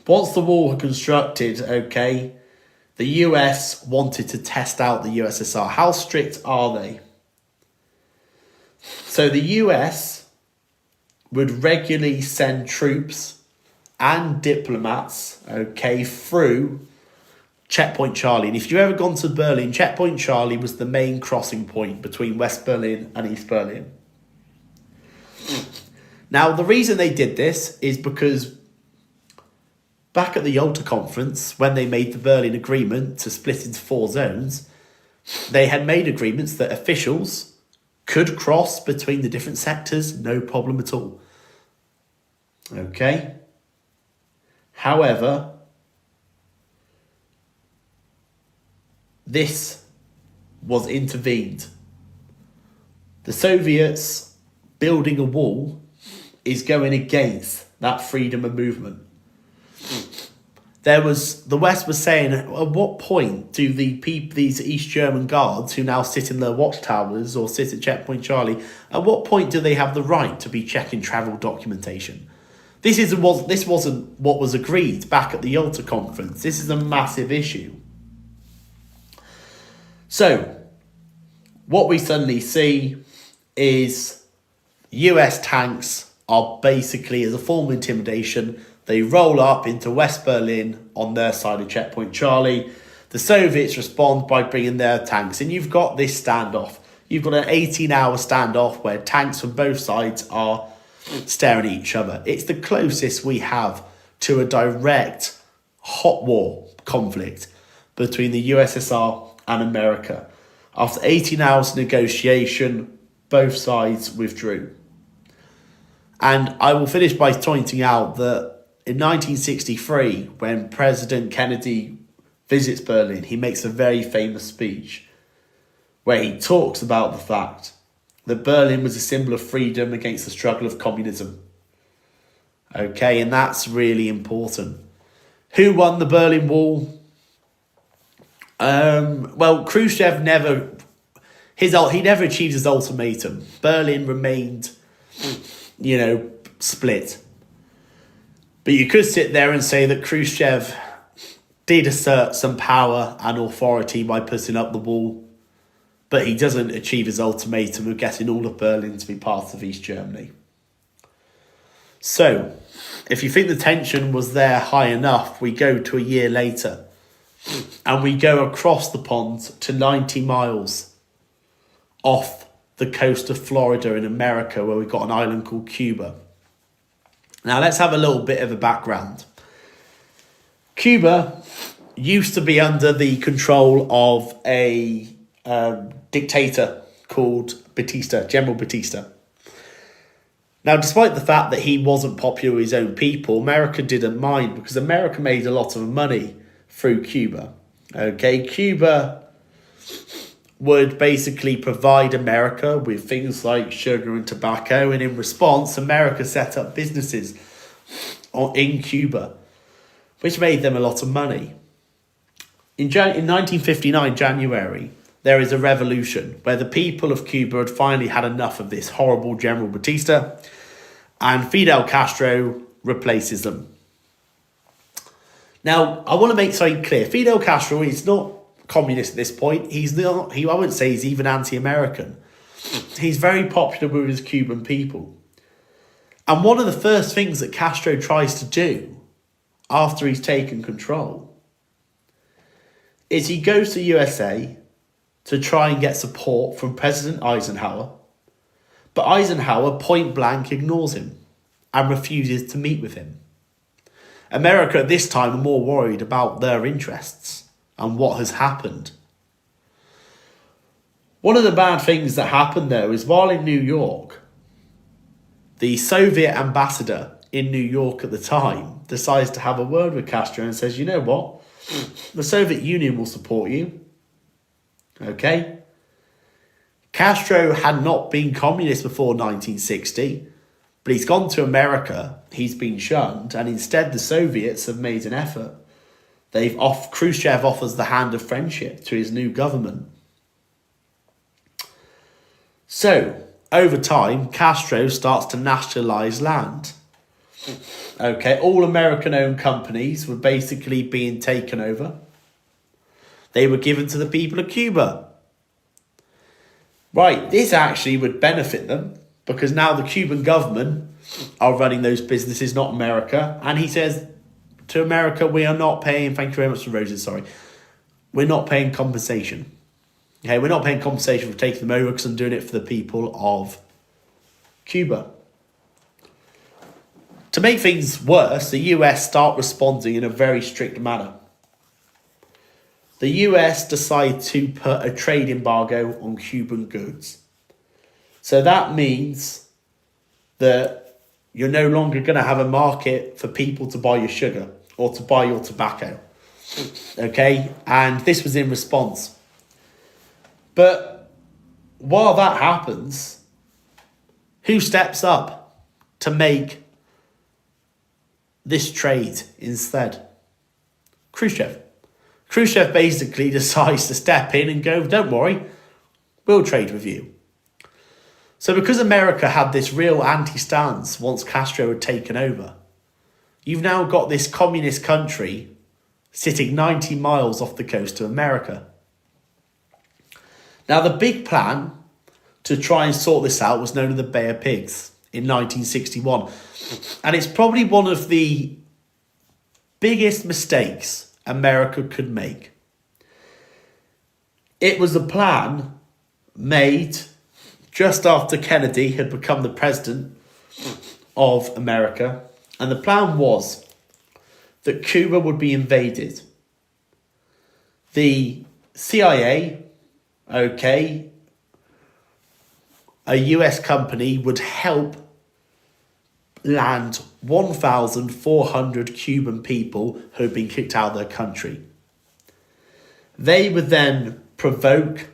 Once the wall had constructed, the US wanted to test out the USSR. How strict are they? So the US would regularly send troops and diplomats, through Checkpoint Charlie. And if you've ever gone to Berlin, Checkpoint Charlie was the main crossing point between West Berlin and East Berlin. Now, the reason they did this is because back at the Yalta Conference, when they made the Berlin Agreement to split into 4 zones, they had made agreements that officials could cross between the different sectors, no problem at all. Okay? However, this was intervened. The Soviets building a wall is going against that freedom of movement. The West was saying, at what point do these East German guards who now sit in their watchtowers or sit at Checkpoint Charlie, at what point do they have the right to be checking travel documentation? This wasn't what was agreed back at the Yalta Conference. This is a massive issue. So, what we suddenly see is US tanks are basically, as a form of intimidation, they roll up into West Berlin on their side of Checkpoint Charlie. The Soviets respond by bringing their tanks, and you've got this standoff. You've got an 18-hour standoff where tanks from both sides are staring at each other. It's the closest we have to a direct hot war conflict between the USSR and America. After 18 hours of negotiation, both sides withdrew. And I will finish by pointing out that in 1963, when President Kennedy visits Berlin, he makes a very famous speech where he talks about the fact that Berlin was a symbol of freedom against the struggle of communism. Okay, and that's really important. Who won the Berlin Wall? Well, Khrushchev never achieved his ultimatum. Berlin remained, split. But you could sit there and say that Khrushchev did assert some power and authority by putting up the wall, but he doesn't achieve his ultimatum of getting all of Berlin to be part of East Germany. So, if you think the tension was there high enough, we go to a year later and we go across the pond to 90 miles off the coast of Florida in America, where we've got an island called Cuba. Now, let's have a little bit of a background. Cuba used to be under the control of a dictator called Batista, General Batista. Now, despite the fact that he wasn't popular with his own people, America didn't mind, because America made a lot of money through Cuba. Okay, Cuba would basically provide America with things like sugar and tobacco, and in response, America set up businesses in Cuba, which made them a lot of money. In 1959, January, there is a revolution where the people of Cuba had finally had enough of this horrible General Batista, and Fidel Castro replaces them. Now, I want to make something clear. Fidel Castro is not communist at this point. I wouldn't say he's even anti-American. He's very popular with his Cuban people. And one of the first things that Castro tries to do after he's taken control is he goes to USA to try and get support from President Eisenhower, but Eisenhower point blank ignores him and refuses to meet with him. America at this time are more worried about their interests and what has happened. One of the bad things that happened, though, is while in New York, the Soviet ambassador in New York at the time decides to have a word with Castro and says, you know what? The Soviet Union will support you. Okay? Castro had not been communist before 1960, but he's gone to America, he's been shunned, and instead the Soviets have made an effort. Khrushchev offers the hand of friendship to his new government. So, over time, Castro starts to nationalize land. Okay, all American-owned companies were basically being taken over. They were given to the people of Cuba. Right, this actually would benefit them, because now the Cuban government are running those businesses, not America. And he says to America, we are not paying, thank you very much for roses, sorry. We're not paying compensation. Okay, we're not paying compensation for taking them over because I'm doing it for the people of Cuba. To make things worse, the US start responding in a very strict manner. The US decide to put a trade embargo on Cuban goods. So that means that you're no longer going to have a market for people to buy your sugar or to buy your tobacco. Okay? And this was in response. But while that happens, who steps up to make this trade instead? Khrushchev. Khrushchev basically decides to step in and go, don't worry, we'll trade with you. So because America had this real anti-stance once Castro had taken over, you've now got this communist country sitting 90 miles off the coast of America. Now the big plan to try and sort this out was known as the Bay of Pigs in 1961. And it's probably one of the biggest mistakes America could make. It was a plan made just after Kennedy had become the president of America. And the plan was that Cuba would be invaded. The CIA, a US company, would help land 1,400 Cuban people who had been kicked out of their country. They would then provoke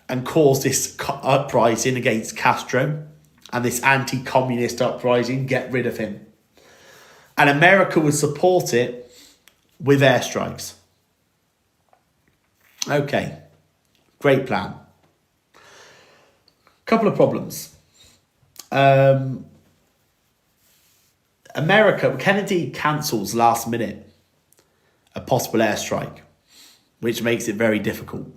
and cause this uprising against Castro and this anti-communist uprising, get rid of him. And America would support it with airstrikes. Okay, great plan. Couple of problems. Kennedy cancels last minute a possible airstrike, which makes it very difficult.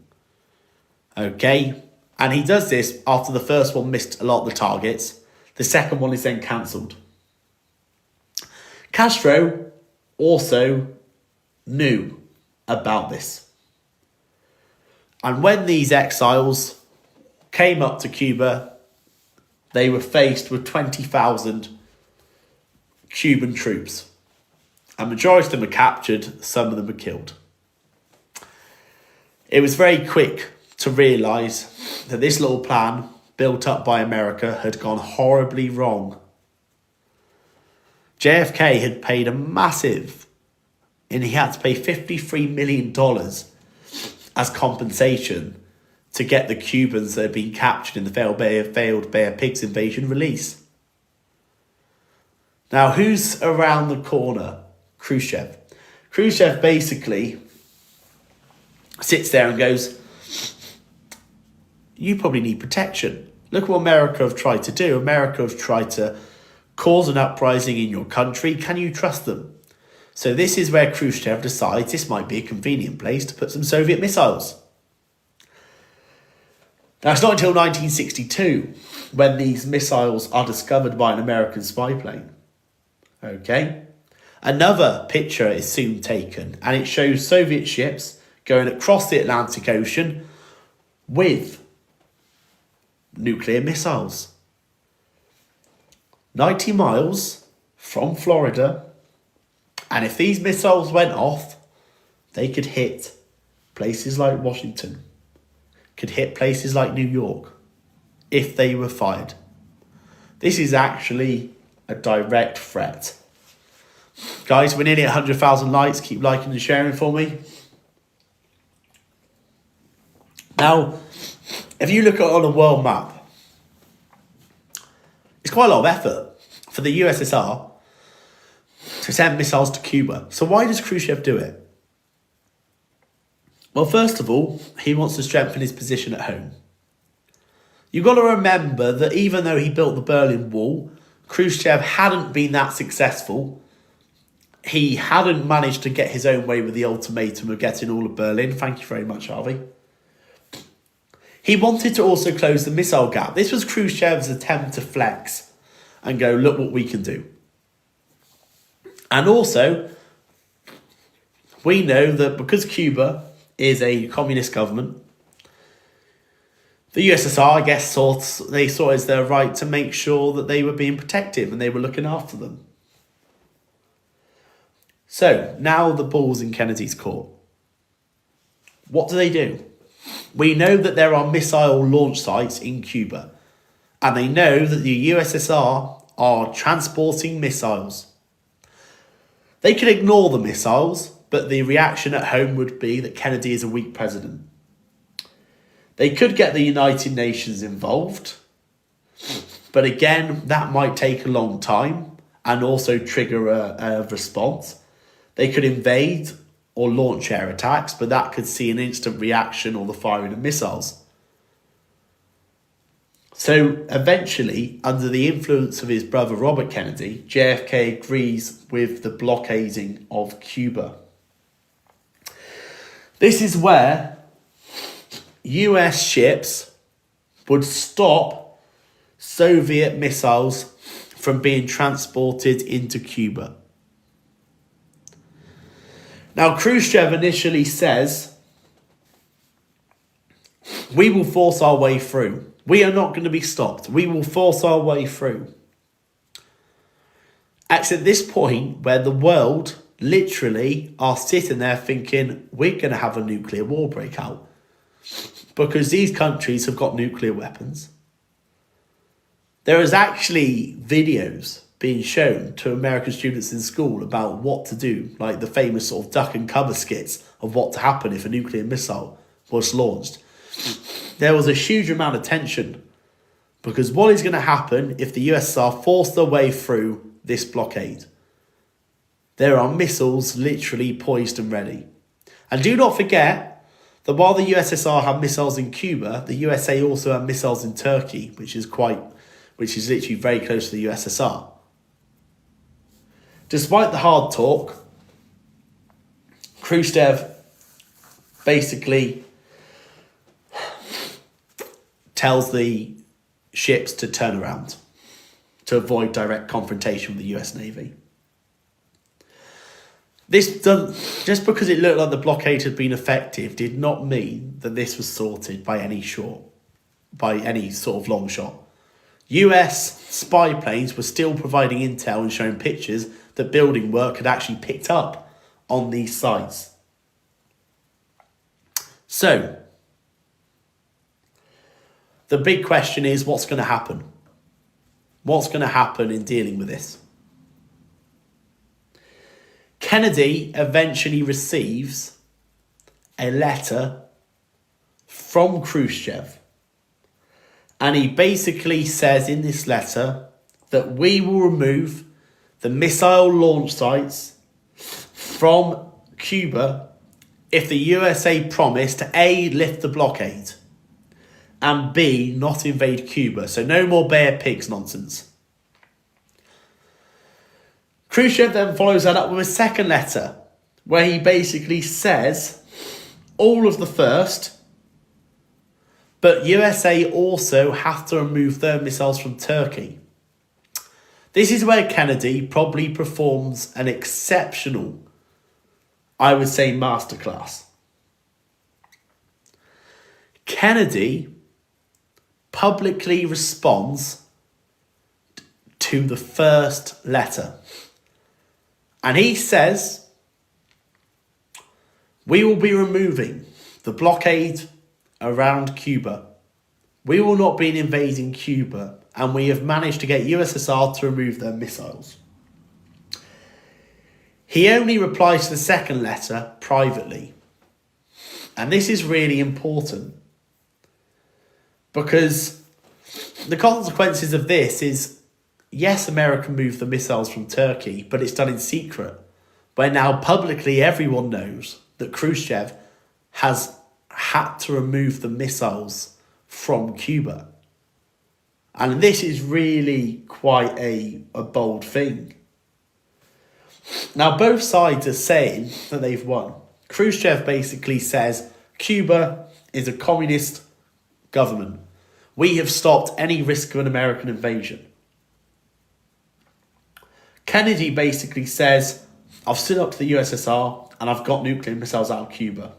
Okay, and he does this after the first one missed a lot of the targets. The second one is then cancelled. Castro also knew about this. And when these exiles came up to Cuba, they were faced with 20,000 Cuban troops. A majority of them were captured, some of them were killed. It was very quick to realise that this little plan built up by America had gone horribly wrong. JFK had paid a massive, and he had to pay $53 million as compensation to get the Cubans that had been captured in the failed Bay of Pigs invasion released. Now, who's around the corner? Khrushchev. Khrushchev basically sits there and goes, you probably need protection. Look what America have tried to do. America have tried to cause an uprising in your country. Can you trust them? So this is where Khrushchev decides this might be a convenient place to put some Soviet missiles. Now, it's not until 1962 when these missiles are discovered by an American spy plane. Okay. Another picture is soon taken, and it shows Soviet ships going across the Atlantic Ocean with nuclear missiles. 90 miles from Florida, and if these missiles went off, they could hit places like Washington, could hit places like New York, if they were fired. This is actually a direct threat. Guys, we're nearly at 100,000 likes. Keep liking and sharing for me. Now, if you look at on a world map, it's quite a lot of effort for the USSR to send missiles to Cuba. So why does Khrushchev do it? Well, first of all, he wants to strengthen his position at home. You've got to remember that even though he built the Berlin Wall, Khrushchev hadn't been that successful. He hadn't managed to get his own way with the ultimatum of getting all of Berlin. Thank you very much, Harvey. He wanted to also close the missile gap. This was Khrushchev's attempt to flex and go, look what we can do. And also, we know that because Cuba is a communist government, the USSR, I guess, saw it as their right to make sure that they were being protective and they were looking after them. So, now the ball's in Kennedy's court. What do? We know that there are missile launch sites in Cuba, and they know that the USSR are transporting missiles. They could ignore the missiles, but the reaction at home would be that Kennedy is a weak president. They could get the United Nations involved, but again, that might take a long time and also trigger a response. They could invade or launch air attacks, but that could see an instant reaction or the firing of missiles. So eventually, under the influence of his brother Robert Kennedy, JFK agrees with the blockading of Cuba. This is where US ships would stop Soviet missiles from being transported into Cuba. Now, Khrushchev initially says, we will force our way through. We are not going to be stopped. We will force our way through. It's at this point where the world literally are sitting there thinking, we're going to have a nuclear war break out. Because these countries have got nuclear weapons. There is actually videos being shown to American students in school about what to do, like the famous sort of duck and cover skits of what to happen if a nuclear missile was launched. There was a huge amount of tension because what is going to happen if the USSR force their way through this blockade? There are missiles literally poised and ready. And do not forget that while the USSR had missiles in Cuba, the USA also had missiles in Turkey, which is literally very close to the USSR. Despite the hard talk, Khrushchev basically tells the ships to turn around to avoid direct confrontation with the US Navy. This just because it looked like the blockade had been effective did not mean that this was sorted by any sort of long shot. US spy planes were still providing intel and showing pictures that building work had actually picked up on these sites. So, the big question is, what's going to happen? What's going to happen in dealing with this? Kennedy eventually receives a letter from Khrushchev. And he basically says in this letter that we will remove the missile launch sites from Cuba if the USA promise to A, lift the blockade, and B, not invade Cuba. So no more Bay of Pigs nonsense. Khrushchev then follows that up with a second letter where he basically says all of the first, but USA also have to remove their missiles from Turkey. This is where Kennedy probably performs an exceptional, I would say, masterclass. Kennedy publicly responds to the first letter. And he says, we will be removing the blockade around Cuba. We will not be invading Cuba, and we have managed to get USSR to remove their missiles. He only replies to the second letter privately. And this is really important because the consequences of this is, yes, America moved the missiles from Turkey, but it's done in secret, where now publicly everyone knows that Khrushchev has had to remove the missiles from Cuba. And this is really quite a bold thing. Now, both sides are saying that they've won. Khrushchev basically says, Cuba is a communist government. We have stopped any risk of an American invasion. Kennedy basically says, I've stood up to the USSR and I've got nuclear missiles out of Cuba.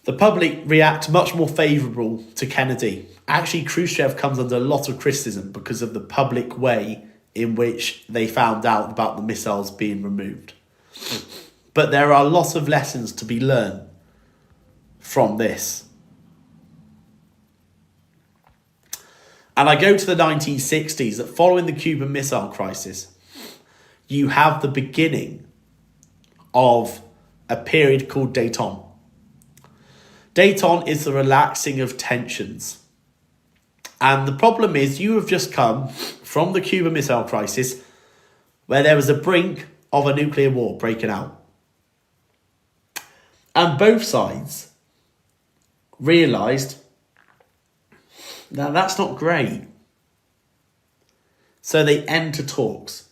The public react much more favourable to Kennedy. Actually, Khrushchev comes under a lot of criticism because of the public way in which they found out about the missiles being removed. But there are lots of lessons to be learned from this. And I go to the 1960s, that following the Cuban Missile Crisis, you have the beginning of a period called détente. Détente is the relaxing of tensions. And the problem is you have just come from the Cuban Missile Crisis where there was a brink of a nuclear war breaking out. And both sides realised that that's not great. So they enter talks.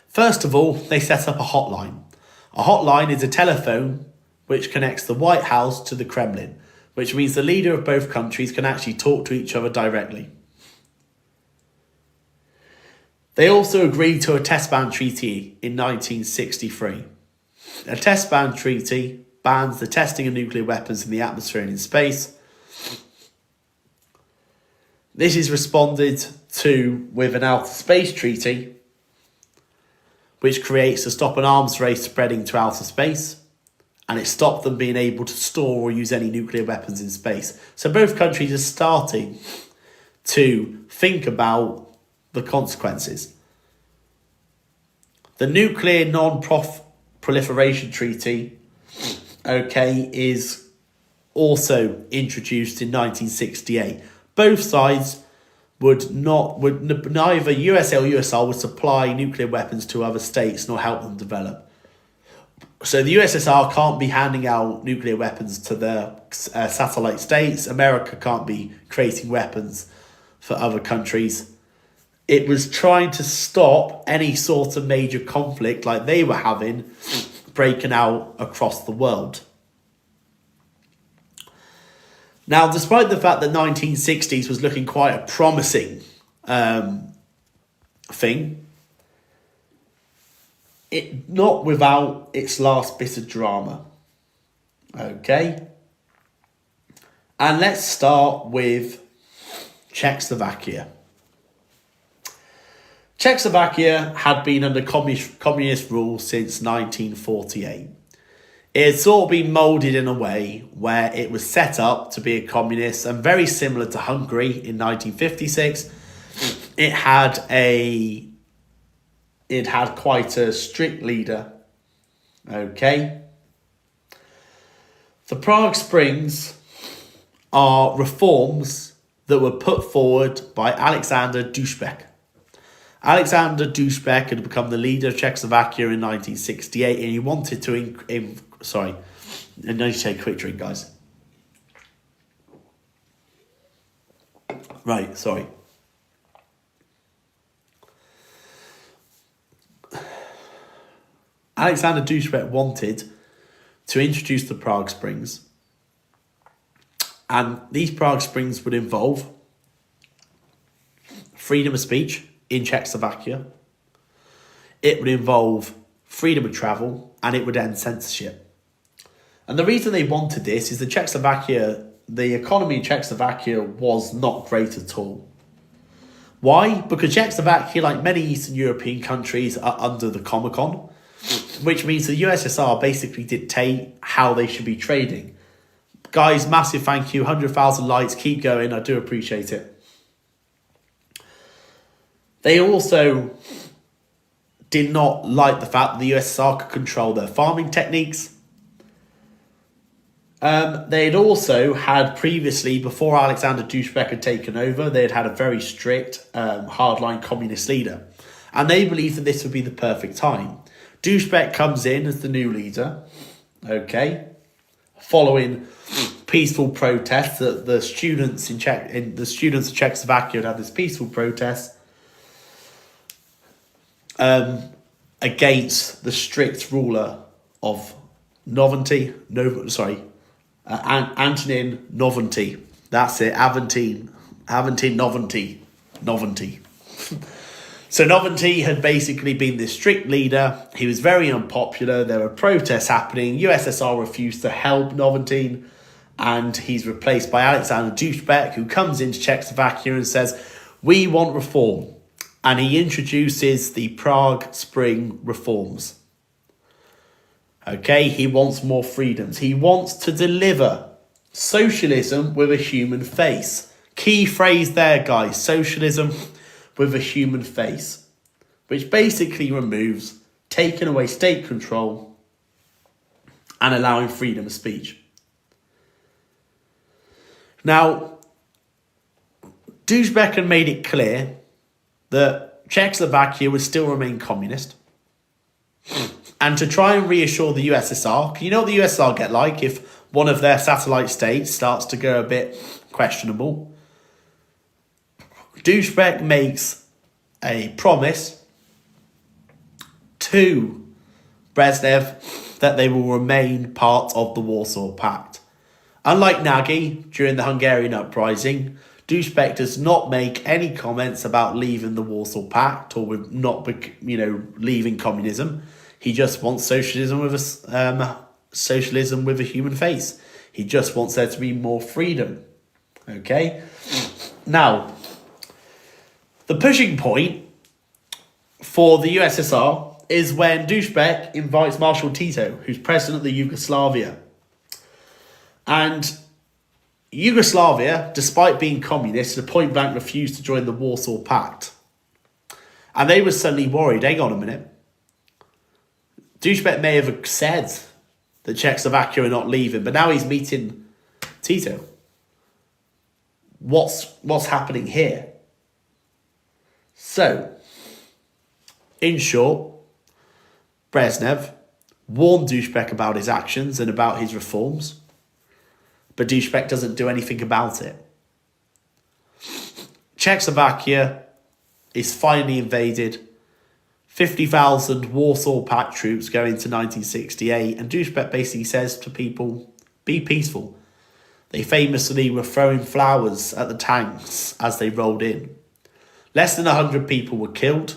First of all, they set up a hotline. A hotline is a telephone which connects the White House to the Kremlin. which means the leader of both countries can actually talk to each other directly. They also agreed to a test ban treaty in 1963. A test ban treaty bans the testing of nuclear weapons in the atmosphere and in space. This is responded to with an outer space treaty, which creates to stop an arms race spreading to outer space, and it stopped them being able to store or use any nuclear weapons in space. So both countries are starting to think about the consequences. The Nuclear Non-Proliferation Treaty, is also introduced in 1968. Both sides neither USA or USSR would supply nuclear weapons to other states nor help them develop. So the USSR can't be handing out nuclear weapons to the satellite states. America can't be creating weapons for other countries. It was trying to stop any sort of major conflict like they were having breaking out across the world. Now, despite the fact that 1960s was looking quite a promising thing, it not without its last bit of drama. Okay? And let's start with Czechoslovakia. Czechoslovakia had been under communist rule since 1948. It had sort of been moulded in a way where it was set up to be a communist, and very similar to Hungary in 1956. It had quite a strict leader. Okay. The Prague Springs are reforms that were put forward by Alexander Dubček. Alexander Dubček had become the leader of Czechoslovakia in 1968, and he wanted to I need to take a quick drink, guys. Right, sorry. Alexander Dubček wanted to introduce the Prague Springs, and these Prague Springs would involve freedom of speech in Czechoslovakia. It would involve freedom of travel, and it would end censorship. And the reason they wanted this is the economy in Czechoslovakia was not great at all. Why? Because Czechoslovakia, like many Eastern European countries, are under the Comecon, which means the USSR basically dictate how they should be trading. Guys, massive thank you, 100,000 likes, keep going, I do appreciate it. They also did not like the fact that the USSR could control their farming techniques. They had also had previously, before Alexander Dubček had taken over, they had had a very strict, hardline communist leader. And they believed that this would be the perfect time. Dubček comes in as the new leader, following peaceful protests that the students of Czechoslovakia had this peaceful protest against the strict ruler of Antonin Novotny. That's it, Aventin Novotny. So Novotny had basically been this strict leader. He was very unpopular. There were protests happening. USSR refused to help Novotny, and he's replaced by Alexander Dubček, who comes into Czechoslovakia and says, we want reform. And he introduces the Prague Spring reforms. He wants more freedoms. He wants to deliver socialism with a human face. Key phrase there, guys. Socialism with a human face. Which basically removes taking away state control and allowing freedom of speech. Now, Dubček had made it clear that Czechoslovakia would still remain communist. And to try and reassure the USSR, you know what the USSR get like if one of their satellite states starts to go a bit questionable? Dubček makes a promise to Brezhnev that they will remain part of the Warsaw Pact. Unlike Nagy during the Hungarian uprising, Dušek does not make any comments about leaving the Warsaw Pact or with not, leaving communism. He just wants socialism with a human face. He just wants there to be more freedom. Okay? Now, the pushing point for the USSR is when Dušek invites Marshal Tito, who's president of the Yugoslavia. And Yugoslavia, despite being communist, point blank refused to join the Warsaw Pact. And they were suddenly worried, hang on a minute. Dušek may have said that Czechoslovakia are not leaving, but now he's meeting Tito. What's happening here? So, in short, Brezhnev warned Dušek about his actions and about his reforms, but Dušek doesn't do anything about it. Czechoslovakia is finally invaded. 50,000 Warsaw Pact troops go into 1968, and Dušek basically says to people, be peaceful. They famously were throwing flowers at the tanks as they rolled in. Less than 100 people were killed,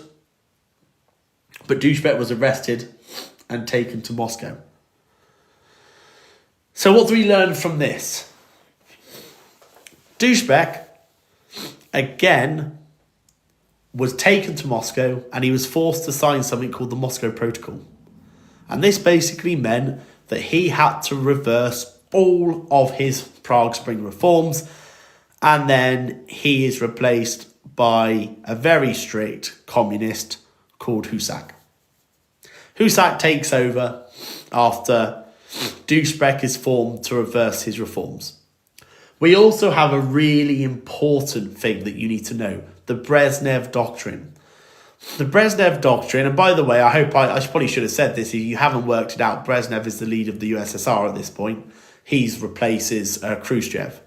but Dušek was arrested and taken to Moscow. So what do we learn from this? Dušek, again, was taken to Moscow and he was forced to sign something called the Moscow Protocol. And this basically meant that he had to reverse all of his Prague Spring reforms, and then he is replaced by a very strict communist called Husak. Husak takes over after Dušek is formed to reverse his reforms. We also have a really important thing that you need to know, the Brezhnev Doctrine. The Brezhnev Doctrine, and by the way, I probably should have said this, if you haven't worked it out, Brezhnev is the leader of the USSR at this point. He replaces Khrushchev.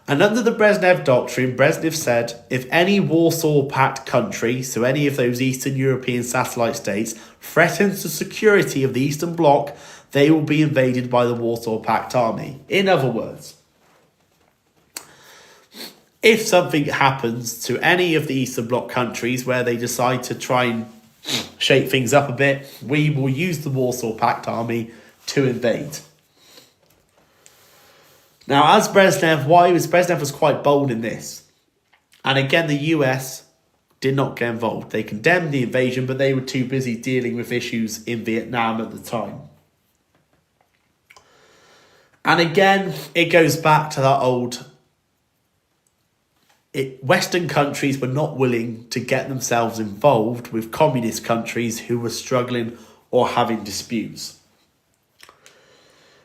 And under the Brezhnev Doctrine, Brezhnev said, if any Warsaw Pact country, so any of those Eastern European satellite states, threatens the security of the Eastern Bloc, they will be invaded by the Warsaw Pact army. In other words, if something happens to any of the Eastern Bloc countries where they decide to try and shake things up a bit, we will use the Warsaw Pact army to invade. Now, as Brezhnev was quite bold in this. And again, the US did not get involved. They condemned the invasion, but they were too busy dealing with issues in Vietnam at the time. And again, it goes back to that old... Western countries were not willing to get themselves involved with communist countries who were struggling or having disputes.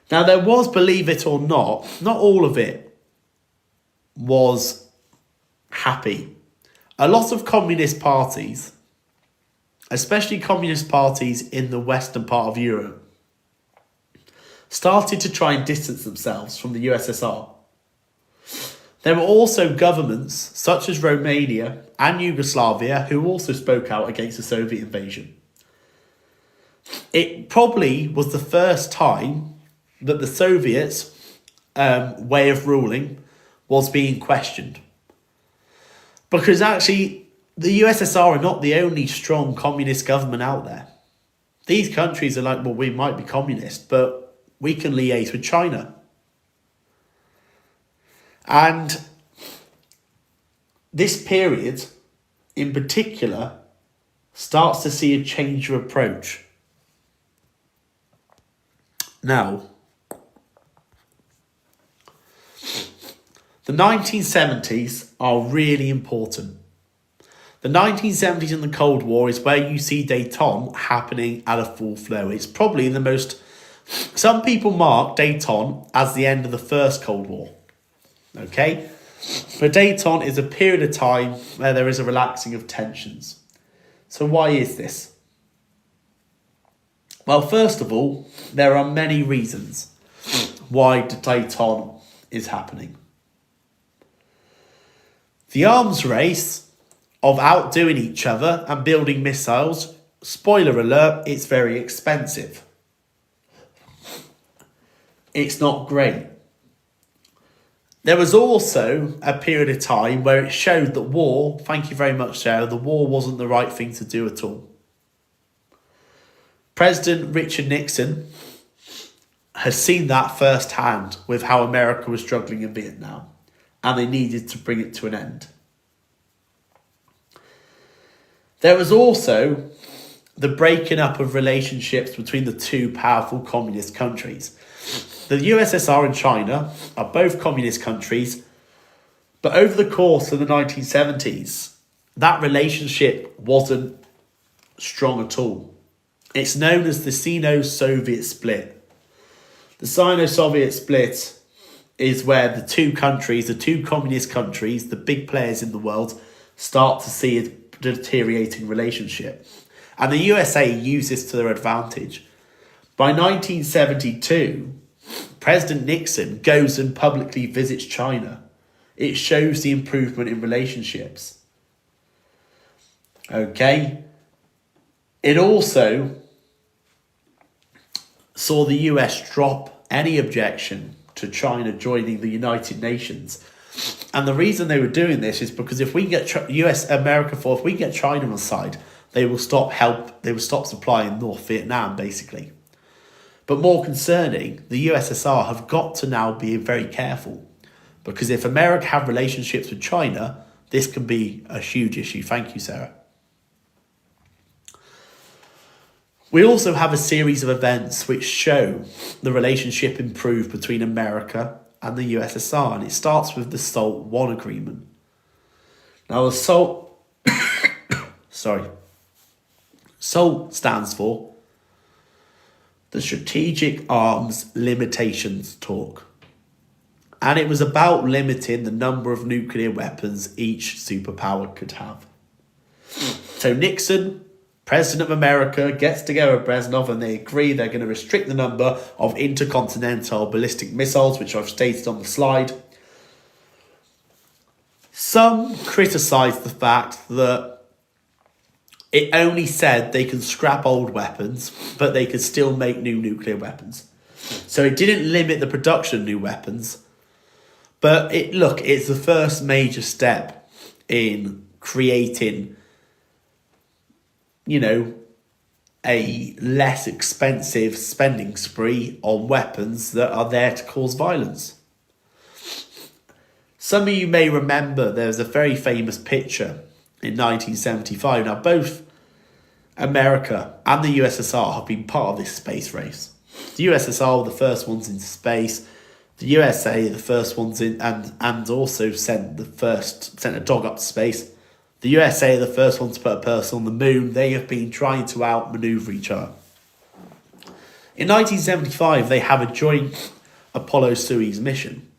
Now, there was, believe it or not all of it was happy. A lot of communist parties, especially communist parties in the western part of Europe, started to try and distance themselves from the USSR. There were also governments, such as Romania and Yugoslavia, who also spoke out against the Soviet invasion. It probably was the first time that the Soviets' way of ruling was being questioned. Because actually, the USSR are not the only strong communist government out there. These countries are like, well, we might be communist, but we can liaise with China. And this period, in particular, starts to see a change of approach. Now, the 1970s are really important. The 1970s and the Cold War is where you see détente happening at a full flow. It's probably the most... Some people mark détente as the end of the first Cold War. Okay? But détente is a period of time where there is a relaxing of tensions. So why is this? Well, first of all, there are many reasons why détente is happening. The arms race of outdoing each other and building missiles, spoiler alert, it's very expensive. It's not great. There was also a period of time where it showed that war, thank you very much, Sarah, the war wasn't the right thing to do at all. President Richard Nixon has seen that firsthand with how America was struggling in Vietnam, and they needed to bring it to an end. There was also the breaking up of relationships between the two powerful communist countries. The USSR and China are both communist countries, but over the course of the 1970s, that relationship wasn't strong at all. It's known as the Sino-Soviet split. The Sino-Soviet split is where the two countries, the two communist countries, the big players in the world, start to see a deteriorating relationship. And the USA used this to their advantage. By 1972, President Nixon goes and publicly visits China. It shows the improvement in relationships. Okay. It also saw the US drop any objection to China joining the United Nations. And the reason they were doing this is because if we get if we get China on side, they will stop supplying North Vietnam, basically. But more concerning, the USSR have got to now be very careful, because if America have relationships with China, this can be a huge issue. Thank you, Sarah. We also have a series of events which show the relationship improve between America and the USSR, and it starts with the SALT I agreement. Now, the SALT stands for the Strategic Arms Limitations Talk. And it was about limiting the number of nuclear weapons each superpower could have. So Nixon, President of America, gets together with Brezhnev and they agree they're going to restrict the number of intercontinental ballistic missiles, which I've stated on the slide. Some criticise the fact that it only said they can scrap old weapons, but they could still make new nuclear weapons. So it didn't limit the production of new weapons. But it's the first major step in creating, a less expensive spending spree on weapons that are there to cause violence. Some of you may remember there was a very famous picture in 1975. Now, both America and the USSR have been part of this space race. The USSR were the first ones into space. The USA, the first ones in, and also sent a dog up to space. The USA are the first ones to put a person on the moon. They have been trying to outmaneuver each other. In 1975, they have a joint Apollo-Soyuz mission,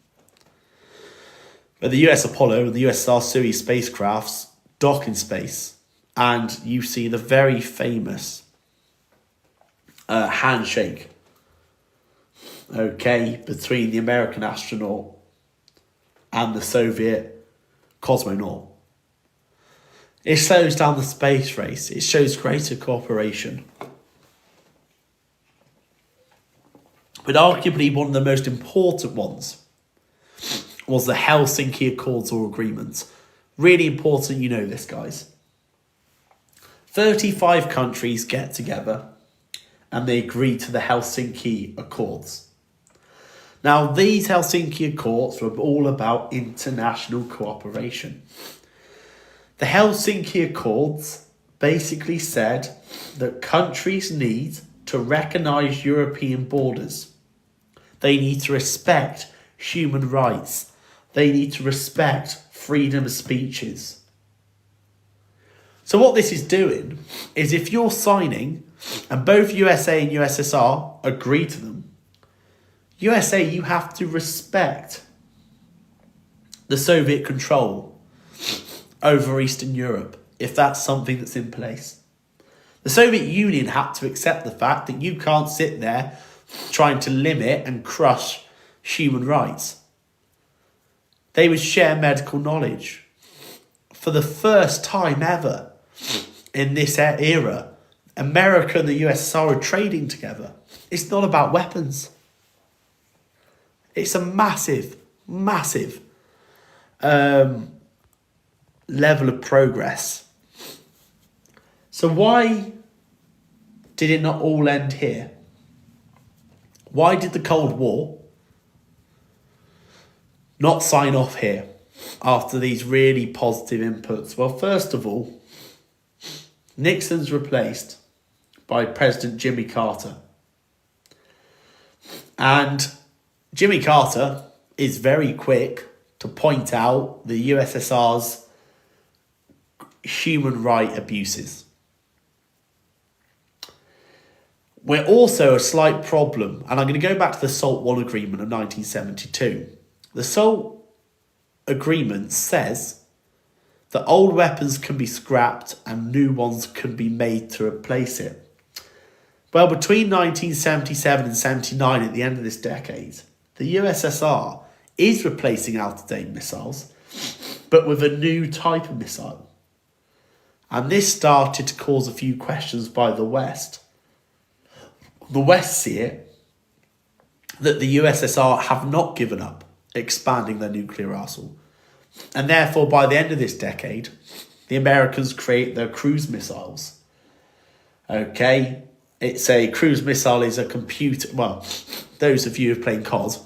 where the US Apollo and the USSR Soyuz spacecrafts dock in space, and you see the very famous handshake, between the American astronaut and the Soviet cosmonaut. It slows down the space race. It shows greater cooperation. But arguably one of the most important ones was the Helsinki Accords or Agreements. Really important you know this, guys. 35 countries get together and they agree to the Helsinki Accords. Now, these Helsinki Accords were all about international cooperation. The Helsinki Accords basically said that countries need to recognise European borders. They need to respect human rights. They need to respect freedom of speeches. So what this is doing is if you're signing, and both USA and USSR agree to them, USA, you have to respect the Soviet control over Eastern Europe, if that's something that's in place. The Soviet Union had to accept the fact that you can't sit there trying to limit and crush human rights. They would share medical knowledge. For the first time ever in this era, America and the USSR are trading together. It's not about weapons. It's a massive, Massive level of progress. So why did it not all end here? Why did the Cold War not sign off here after these really positive inputs? Well, first of all, Nixon's replaced by President Jimmy Carter. And Jimmy Carter is very quick to point out the USSR's human rights abuses. We're also a slight problem, and I'm going to go back to the SALT I Agreement of 1972. The SALT Agreement says that old weapons can be scrapped and new ones can be made to replace it. Well, between 1977 and 79, at the end of this decade, the USSR is replacing out-of-date missiles, but with a new type of missile. And this started to cause a few questions by the West. The West see it that the USSR have not given up expanding their nuclear arsenal. And therefore, by the end of this decade, the Americans create their cruise missiles. Okay, it's a cruise missile is a computer. Well, those of you who've played COD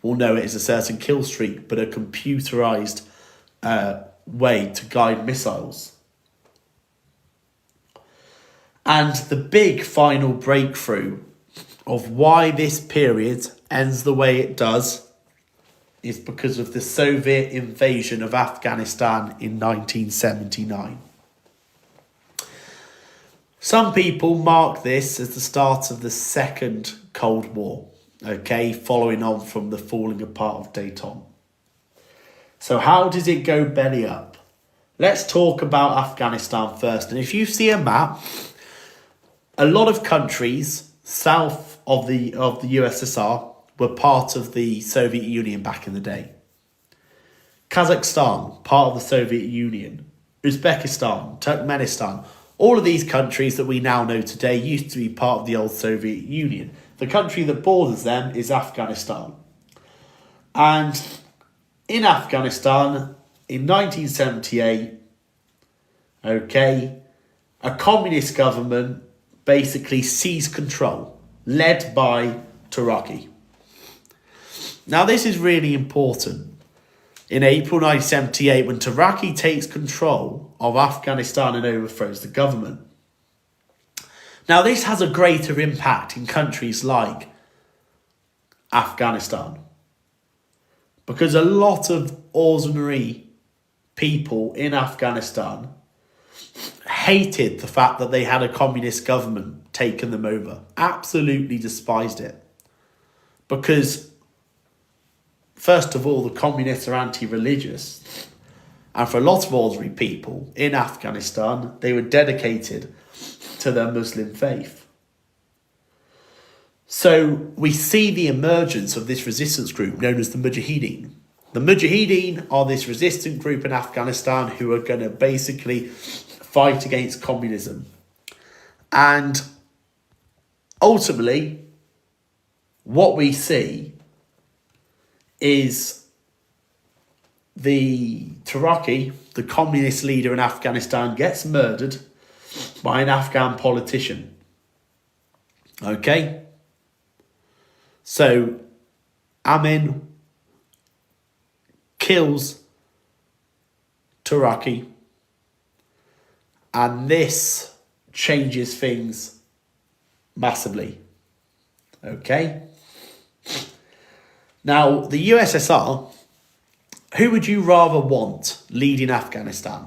will know it is a certain kill streak, but a computerized way to guide missiles. And the big final breakthrough of why this period ends the way it does is because of the Soviet invasion of Afghanistan in 1979. Some people mark this as the start of the Second Cold War, okay, following on from the falling apart of Dayton. So how does it go belly up? Let's talk about Afghanistan first. And if you see a map, a lot of countries south of the USSR were part of the Soviet Union back in the day. Kazakhstan, part of the Soviet Union. Uzbekistan, Turkmenistan, all of these countries that we now know today used to be part of the old Soviet Union. The country that borders them is Afghanistan. And in Afghanistan, in 1978, okay, a communist government basically seized control, led by Taraki. Now, this is really important. In April 1978, when Taraki takes control of Afghanistan and overthrows the government. Now, this has a greater impact in countries like Afghanistan, because a lot of ordinary people in Afghanistan hated the fact that they had a communist government taking them over. Absolutely despised it. Because, first of all, the communists are anti-religious. And for a lot of ordinary people in Afghanistan, they were dedicated to their Muslim faith. So we see the emergence of this resistance group known as the Mujahideen. The Mujahideen are this resistant group in Afghanistan who are going to basically fight against communism. And ultimately, what we see is the Taraki, the communist leader in Afghanistan, gets murdered by an Afghan politician. Okay? So, Amin kills Taraki. And this changes things massively. Okay? Now, the USSR, who would you rather want leading Afghanistan?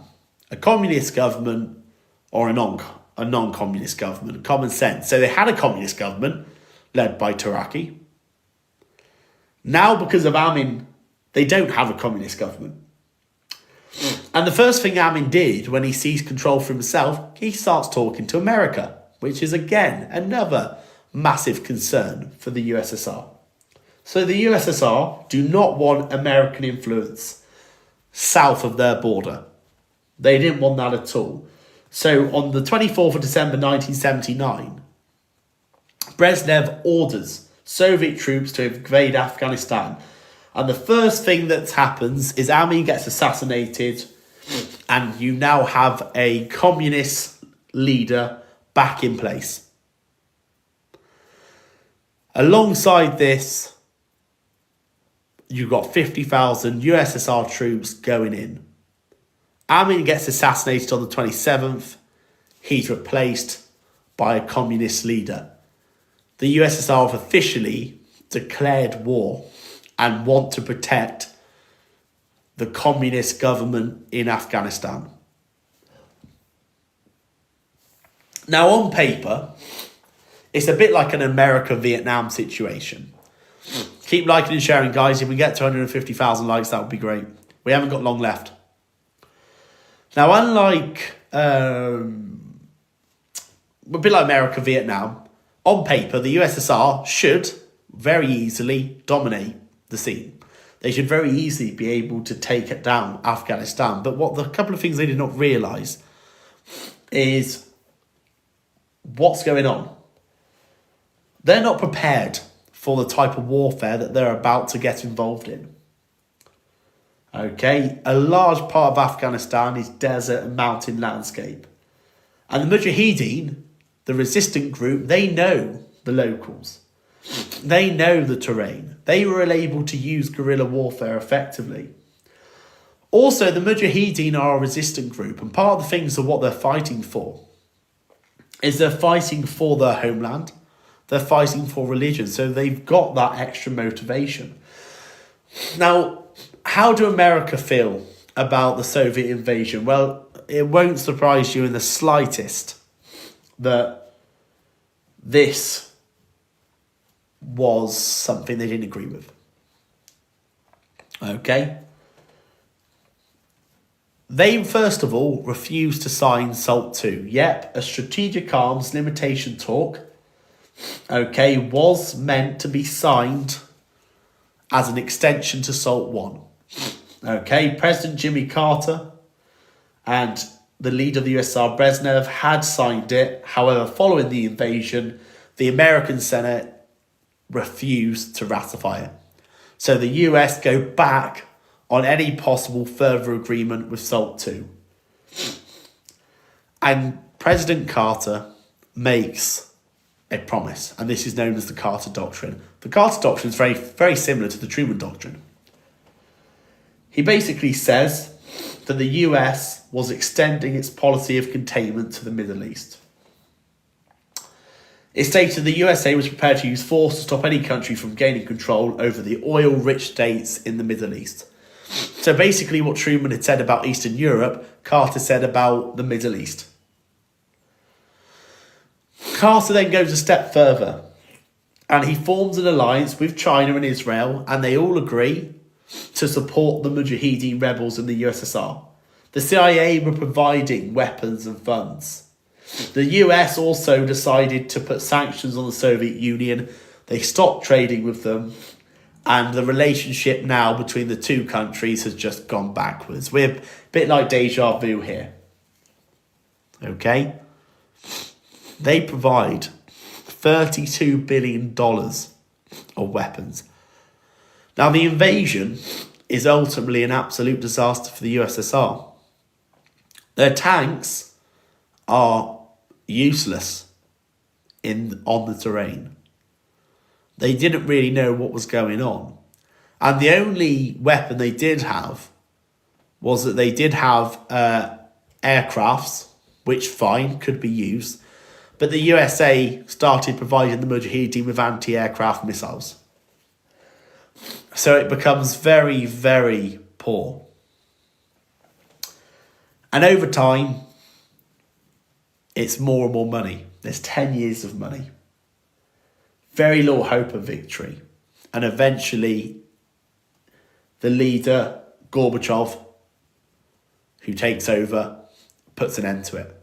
A communist government or a non-communist government? Common sense. So they had a communist government led by Taraki. Now, because of Amin, they don't have a communist government. And the first thing Amin did when he seized control for himself, he starts talking to America, which is again another massive concern for the USSR. So the USSR do not want American influence south of their border. They didn't want that at all. So on the 24th of December 1979, Brezhnev orders Soviet troops to invade Afghanistan. And the first thing that happens is Amin gets assassinated, and you now have a communist leader back in place. Alongside this, you've got 50,000 USSR troops going in. Amin gets assassinated on the 27th. He's replaced by a communist leader. The USSR have officially declared war and want to protect the communist government in Afghanistan. Now, on paper, it's a bit like an America-Vietnam situation. Keep liking and sharing, guys. If we get to 150,000 likes, that would be great. We haven't got long left. Now, unlike a bit like America-Vietnam, on paper, the USSR should very easily dominate the scene. They should very easily be able to take it down Afghanistan. But the couple of things they did not realise is what's going on. They're not prepared for the type of warfare that they're about to get involved in. Okay, a large part of Afghanistan is desert and mountain landscape. And the Mujahideen, the resistant group, they know the locals. They know the terrain. They were able to use guerrilla warfare effectively. Also, the Mujahideen are a resistant group, and part of the things of what they're fighting for is they're fighting for their homeland. They're fighting for religion, so they've got that extra motivation. Now, how do America feel about the Soviet invasion? Well, it won't surprise you in the slightest that this was something they didn't agree with. Okay? They, first of all, refused to sign SALT II. Yep, a strategic arms limitation talk, okay, was meant to be signed as an extension to SALT I. Okay, President Jimmy Carter and the leader of the USSR, Brezhnev, had signed it. However, following the invasion, the American Senate refused to ratify it. So the US go back on any possible further agreement with SALT II. And President Carter makes a promise, and this is known as the Carter Doctrine. The Carter Doctrine is very, very similar to the Truman Doctrine. He basically says that the US was extending its policy of containment to the Middle East. It stated the USA was prepared to use force to stop any country from gaining control over the oil-rich states in the Middle East. So basically what Truman had said about Eastern Europe, Carter said about the Middle East. Carter then goes a step further, and he forms an alliance with China and Israel, and they all agree to support the Mujahideen rebels in the USSR. The CIA were providing weapons and funds. The US also decided to put sanctions on the Soviet Union. They stopped trading with them, and the relationship now between the two countries has just gone backwards. We're a bit like deja vu here. Okay? They provide $32 billion of weapons. Now, the invasion is ultimately an absolute disaster for the USSR. Their tanks are useless on the terrain. They didn't really know what was going on. And the only weapon they did have was that they did have aircrafts, which fine, could be used. But the USA started providing the Mujahideen with anti-aircraft missiles. So it becomes very, very poor. And over time, it's more and more money. There's 10 years of money. Very little hope of victory. And eventually, the leader, Gorbachev, who takes over, puts an end to it.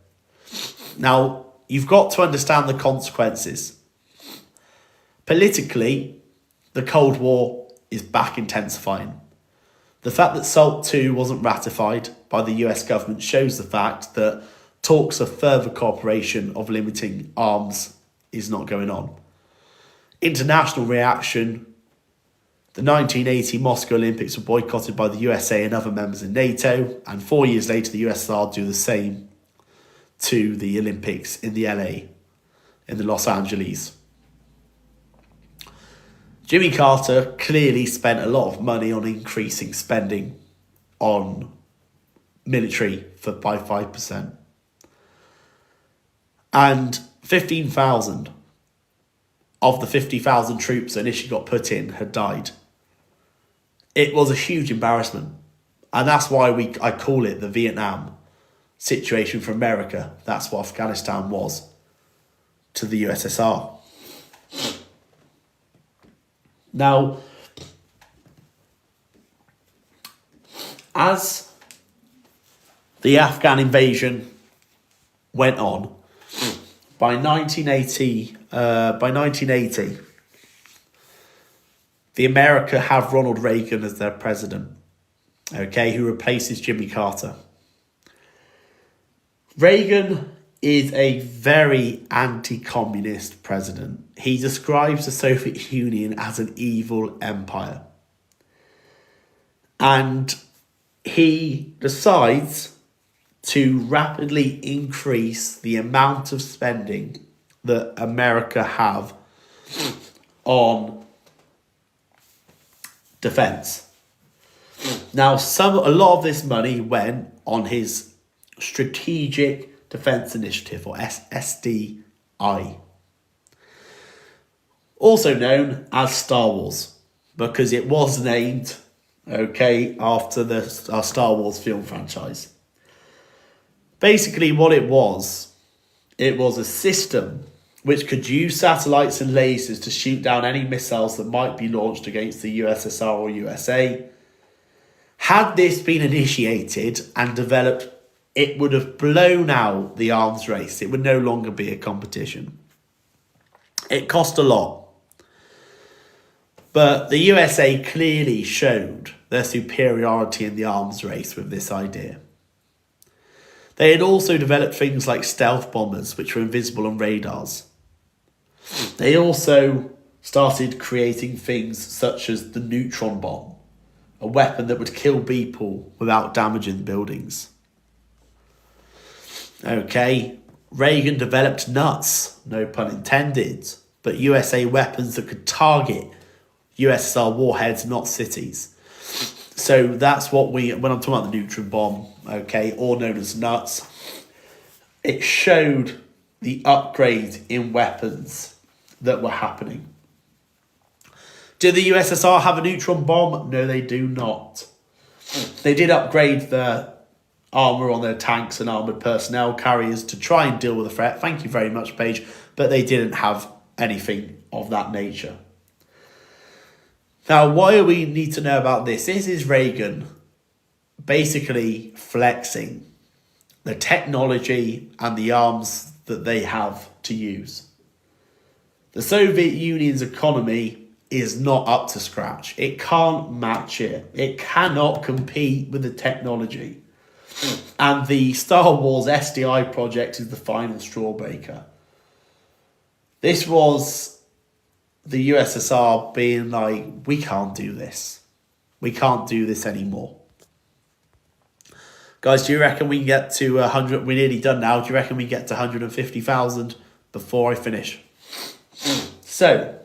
Now, you've got to understand the consequences. Politically, the Cold War is back intensifying. The fact that SALT II wasn't ratified by the US government shows the fact that talks of further cooperation of limiting arms is not going on. International reaction The 1980 Moscow Olympics were boycotted by the USA and other members in NATO, and 4 years later the USSR do the same to the Olympics in the LA, in the Los Angeles. Jimmy Carter clearly spent a lot of money on increasing spending on military by 5%. And 15,000 of the 50,000 troops that initially got put in had died. It was a huge embarrassment. And that's why I call it the Vietnam situation for America. That's what Afghanistan was to the USSR. Now, as the Afghan invasion went on, by 1980, the America have Ronald Reagan as their president, okay, who replaces Jimmy Carter. Reagan is a very anti-communist president. He describes the Soviet Union as an evil empire. And he decides to rapidly increase the amount of spending that America have on defense. Now, a lot of this money went on his Strategic Defense Initiative, or SDI, also known as Star Wars, because it was named, okay, after the Star Wars film franchise. Basically what it was a system which could use satellites and lasers to shoot down any missiles that might be launched against the USSR or USA. Had this been initiated and developed, it would have blown out the arms race. It would no longer be a competition. It cost a lot. But the USA clearly showed their superiority in the arms race with this idea. They had also developed things like stealth bombers, which were invisible on radars. They also started creating things such as the neutron bomb, a weapon that would kill people without damaging buildings. Okay, Reagan developed nuts, no pun intended, but USA weapons that could target USSR warheads, not cities. So that's what when I'm talking about the neutron bomb, okay, or known as nuts, it showed the upgrade in weapons that were happening. Do the USSR have a neutron bomb? No, they do not. They did upgrade the armour on their tanks and armoured personnel carriers to try and deal with the threat. Thank you very much, Paige. But they didn't have anything of that nature. Now, why do we need to know about this? This is Reagan basically flexing the technology and the arms that they have to use. The Soviet Union's economy is not up to scratch. It can't match it. It cannot compete with the technology. And the Star Wars SDI project is the final straw breaker. This was the USSR being like, we can't do this. We can't do this anymore. Guys, do you reckon we can get to 100? We're nearly done now. Do you reckon we get to 150,000 before I finish? So,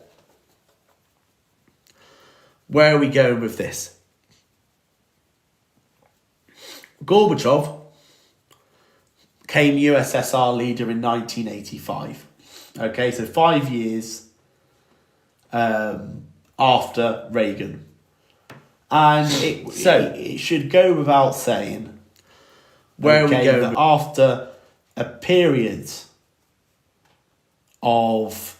where are we going with this? Gorbachev became USSR leader in 1985. Okay, so 5 years after Reagan. And it should go without saying, where we go after a period of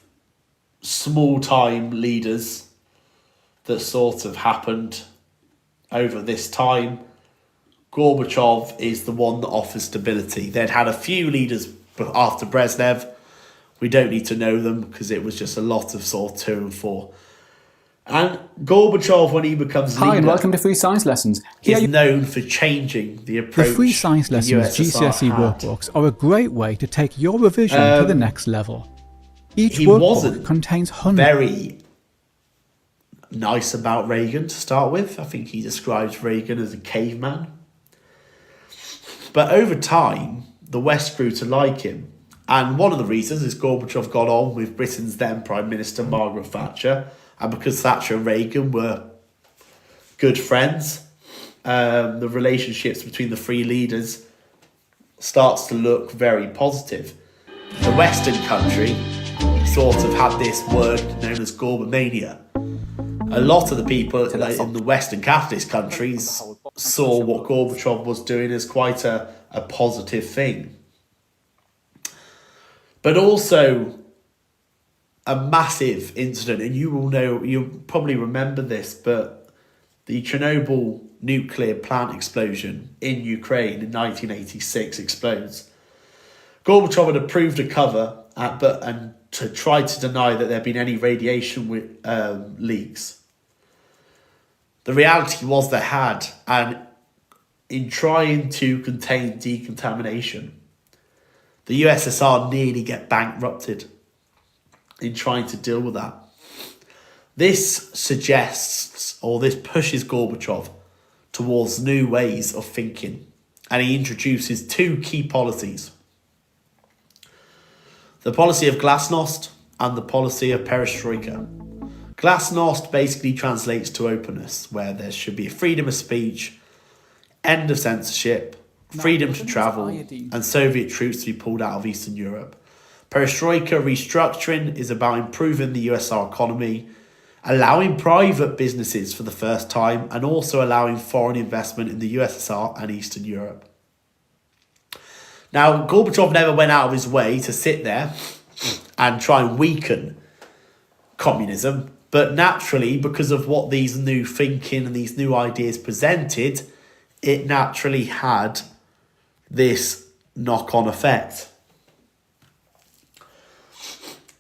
small-time leaders that sort of happened over this time, Gorbachev is the one that offers stability. They'd had a few leaders after Brezhnev. We don't need to know them because it was just a lot of sort of 2 and 4. And Gorbachev, when he becomes leader... Hi and welcome to Free Science Lessons. Is known for changing the approach. The Free Science Lessons GCSE workbooks are a great way to take your revision to the next level. Each workbook contains hundreds... nice about Reagan to start with. I think he describes Reagan as a caveman. But over time, the West grew to like him. And one of the reasons is Gorbachev got on with Britain's then Prime Minister Margaret Thatcher. And because Thatcher and Reagan were good friends, the relationships between the three leaders starts to look very positive. The Western country sort of had this word known as Gorbamania. A lot of the people in the Western capitalist countries saw what Gorbachev was doing as quite a positive thing. But also a massive incident, and you'll probably remember this, but the Chernobyl nuclear plant explosion in Ukraine in 1986 explodes. Gorbachev had approved a cover and to try to deny that there had been any radiation leaks. The reality was there had, and in trying to contain decontamination, the USSR nearly get bankrupted in trying to deal with that. This suggests, or this pushes Gorbachev towards new ways of thinking, and he introduces two key policies. The policy of glasnost and the policy of perestroika. Glasnost basically translates to openness, where there should be freedom of speech, end of censorship, freedom to travel, and Soviet troops to be pulled out of Eastern Europe. Perestroika restructuring is about improving the USSR economy, allowing private businesses for the first time, and also allowing foreign investment in the USSR and Eastern Europe. Now, Gorbachev never went out of his way to sit there and try and weaken communism, but naturally, because of what these new thinking and these new ideas presented, it naturally had this knock-on effect.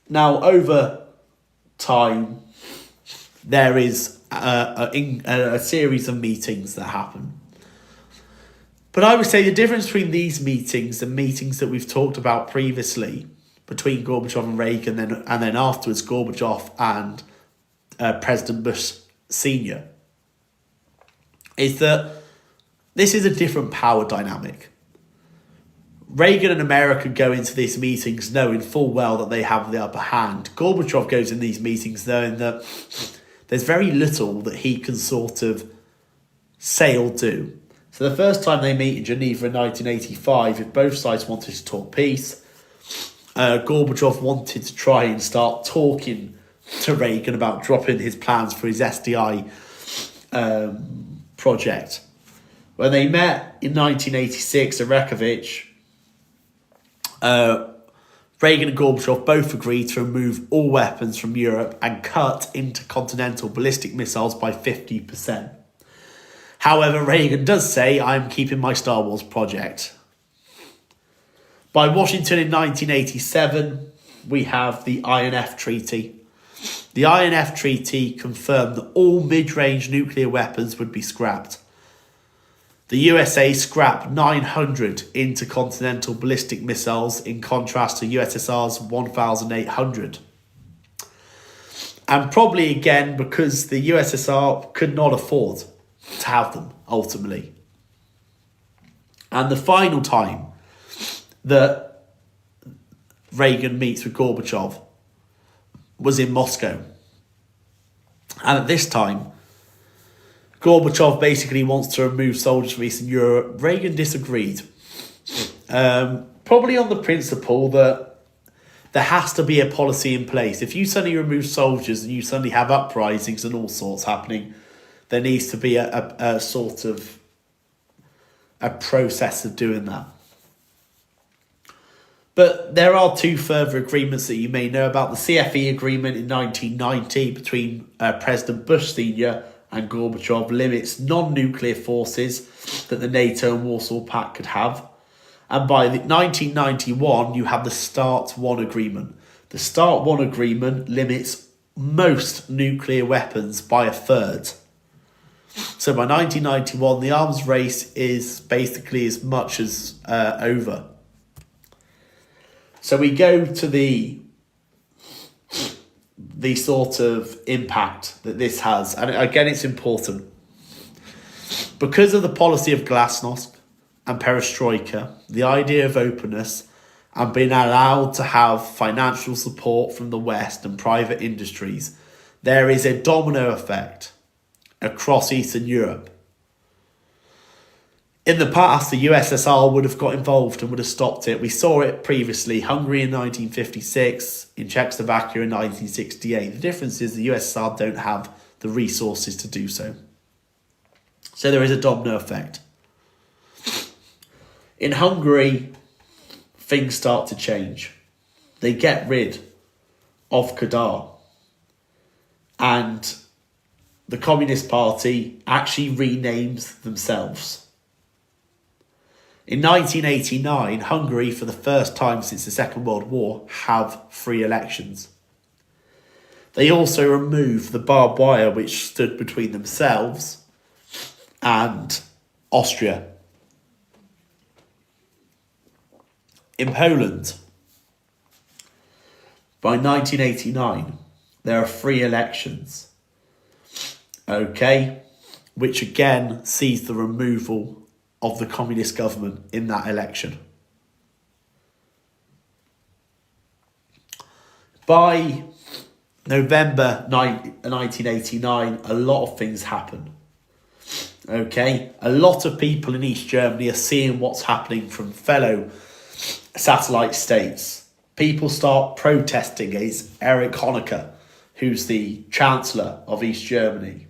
Now, over time, there is a series of meetings that happen. But I would say the difference between these meetings and meetings that we've talked about previously between Gorbachev and Reagan and then afterwards Gorbachev and President Bush Sr. is that this is a different power dynamic. Reagan and America go into these meetings knowing full well that they have the upper hand. Gorbachev goes in these meetings knowing that there's very little that he can sort of say or do. So the first time they meet in Geneva in 1985, if both sides wanted to talk peace, Gorbachev wanted to try and start talking to Reagan about dropping his plans for his SDI project. When they met in 1986 at Reykjavik, Reagan and Gorbachev both agreed to remove all weapons from Europe and cut intercontinental ballistic missiles by 50%. However, Reagan does say, I'm keeping my Star Wars project. By Washington in 1987, we have the INF Treaty. The INF Treaty confirmed that all mid-range nuclear weapons would be scrapped. The USA scrapped 900 intercontinental ballistic missiles in contrast to USSR's 1,800. And probably again because the USSR could not afford to have them, ultimately. And the final time that Reagan meets with Gorbachev was in Moscow. And at this time, Gorbachev basically wants to remove soldiers from Eastern Europe. Reagan disagreed. Probably on the principle that there has to be a policy in place. If you suddenly remove soldiers and you suddenly have uprisings and all sorts happening, there needs to be a sort of a process of doing that. But there are two further agreements that you may know about. The CFE agreement in 1990 between President Bush Sr. and Gorbachev limits non-nuclear forces that the NATO and Warsaw Pact could have. And by 1991, you have the START 1 agreement. The START 1 agreement limits most nuclear weapons by a third. So by 1991, the arms race is basically as much as over. So we go to the the sort of impact that this has. And again, it's important. Because of the policy of glasnost and perestroika, the idea of openness and being allowed to have financial support from the West and private industries, there is a domino effect across Eastern Europe. In the past, the USSR would have got involved and would have stopped it. We saw it previously, Hungary in 1956, in Czechoslovakia in 1968. The difference is the USSR don't have the resources to do so. So there is a domino effect. In Hungary, things start to change. They get rid of Kadar. And the Communist Party actually renames themselves. In 1989, Hungary, for the first time since the Second World War, have free elections. They also remove the barbed wire which stood between themselves and Austria. In Poland, by 1989, there are free elections, okay, which again sees the removal of the communist government in that election. By November 1989, a lot of things happen. Okay, a lot of people in East Germany are seeing what's happening from fellow satellite states. People start protesting against Erich Honecker, who's the Chancellor of East Germany.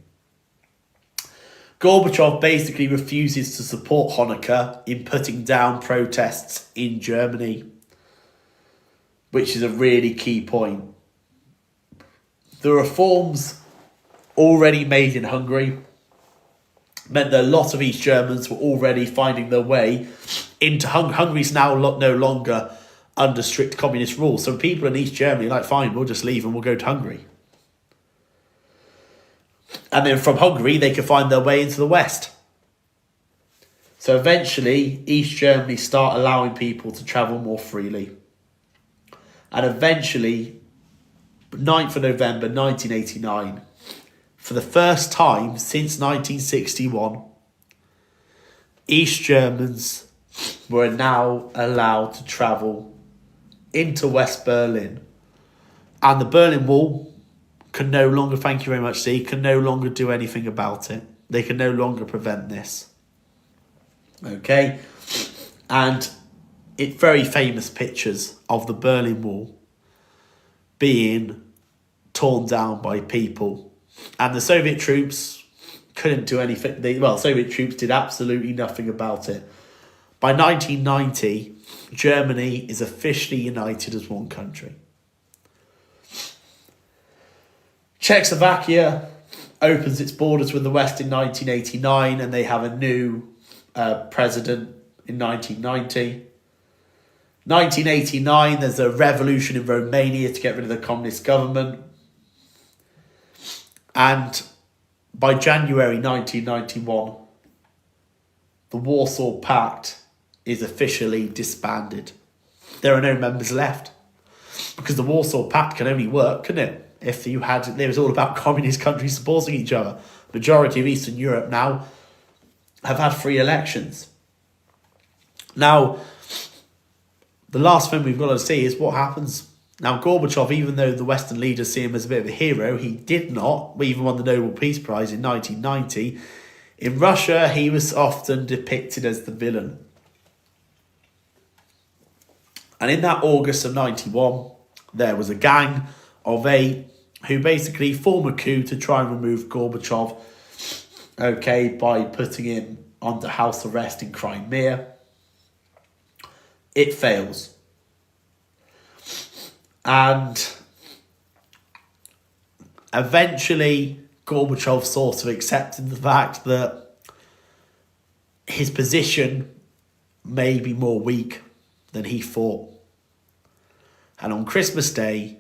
Gorbachev basically refuses to support Honecker in putting down protests in Germany, which is a really key point. The reforms already made in Hungary meant that a lot of East Germans were already finding their way into Hungary. Hungary's now no longer under strict communist rule. So people in East Germany are like, fine, we'll just leave and we'll go to Hungary. And then from Hungary, they could find their way into the West. So eventually, East Germany start allowing people to travel more freely. And eventually, 9th of November 1989, for the first time since 1961, East Germans were now allowed to travel into West Berlin. And the Berlin Wall can no longer, thank you very much, Steve, can no longer do anything about it. They can no longer prevent this. Okay? And it's very famous pictures of the Berlin Wall being torn down by people. And the Soviet troops couldn't do anything. Soviet troops did absolutely nothing about it. By 1990, Germany is officially united as one country. Czechoslovakia opens its borders with the West in 1989 and they have a new president in 1990. 1989, there's a revolution in Romania to get rid of the communist government. And by January 1991, the Warsaw Pact is officially disbanded. There are no members left because the Warsaw Pact can only work, couldn't it? If it was all about communist countries supporting each other. Majority of Eastern Europe now have had free elections. Now, the last thing we've got to see is what happens. Now, Gorbachev, even though the Western leaders see him as a bit of a hero, he did not. We even won the Nobel Peace Prize in 1990. In Russia, he was often depicted as the villain. And in that August of 91, there was a gang of 8 who basically form a coup to try and remove Gorbachev, okay, by putting him under house arrest in Crimea. It fails. And eventually, Gorbachev sort of accepted the fact that his position may be more weak than he thought. And on Christmas Day,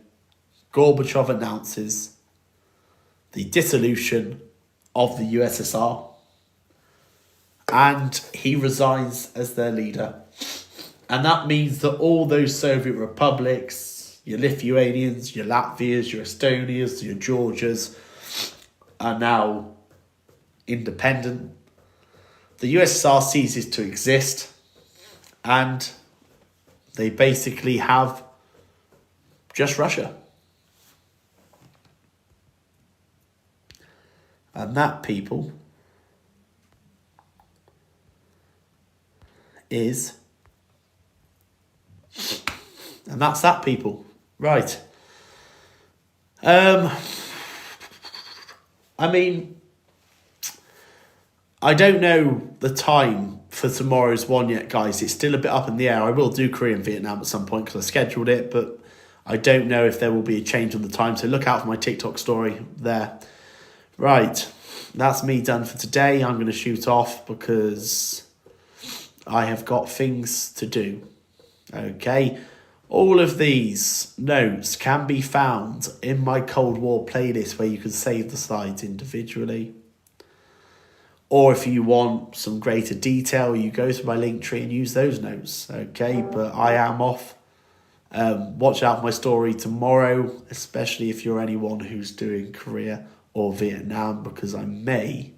Gorbachev announces the dissolution of the USSR and he resigns as their leader. And that means that all those Soviet republics, your Lithuanians, your Latvias, your Estonias, your Georgias are now independent. The USSR ceases to exist, and they basically have just Russia. And that, people, is... And that's that, people. Right. I mean, I don't know the time for tomorrow's one yet, guys. It's still a bit up in the air. I will do Korea and Vietnam at some point because I scheduled it, but I don't know if there will be a change on the time. So look out for my TikTok story there. Right. That's me done for today. I'm going to shoot off because I have got things to do. Okay. All of these notes can be found in my Cold War playlist where you can save the slides individually. Or if you want some greater detail, you go to my link tree and use those notes. Okay, but I am off. Watch out for my story tomorrow, especially if you're anyone who's doing Korea or Vietnam, because I may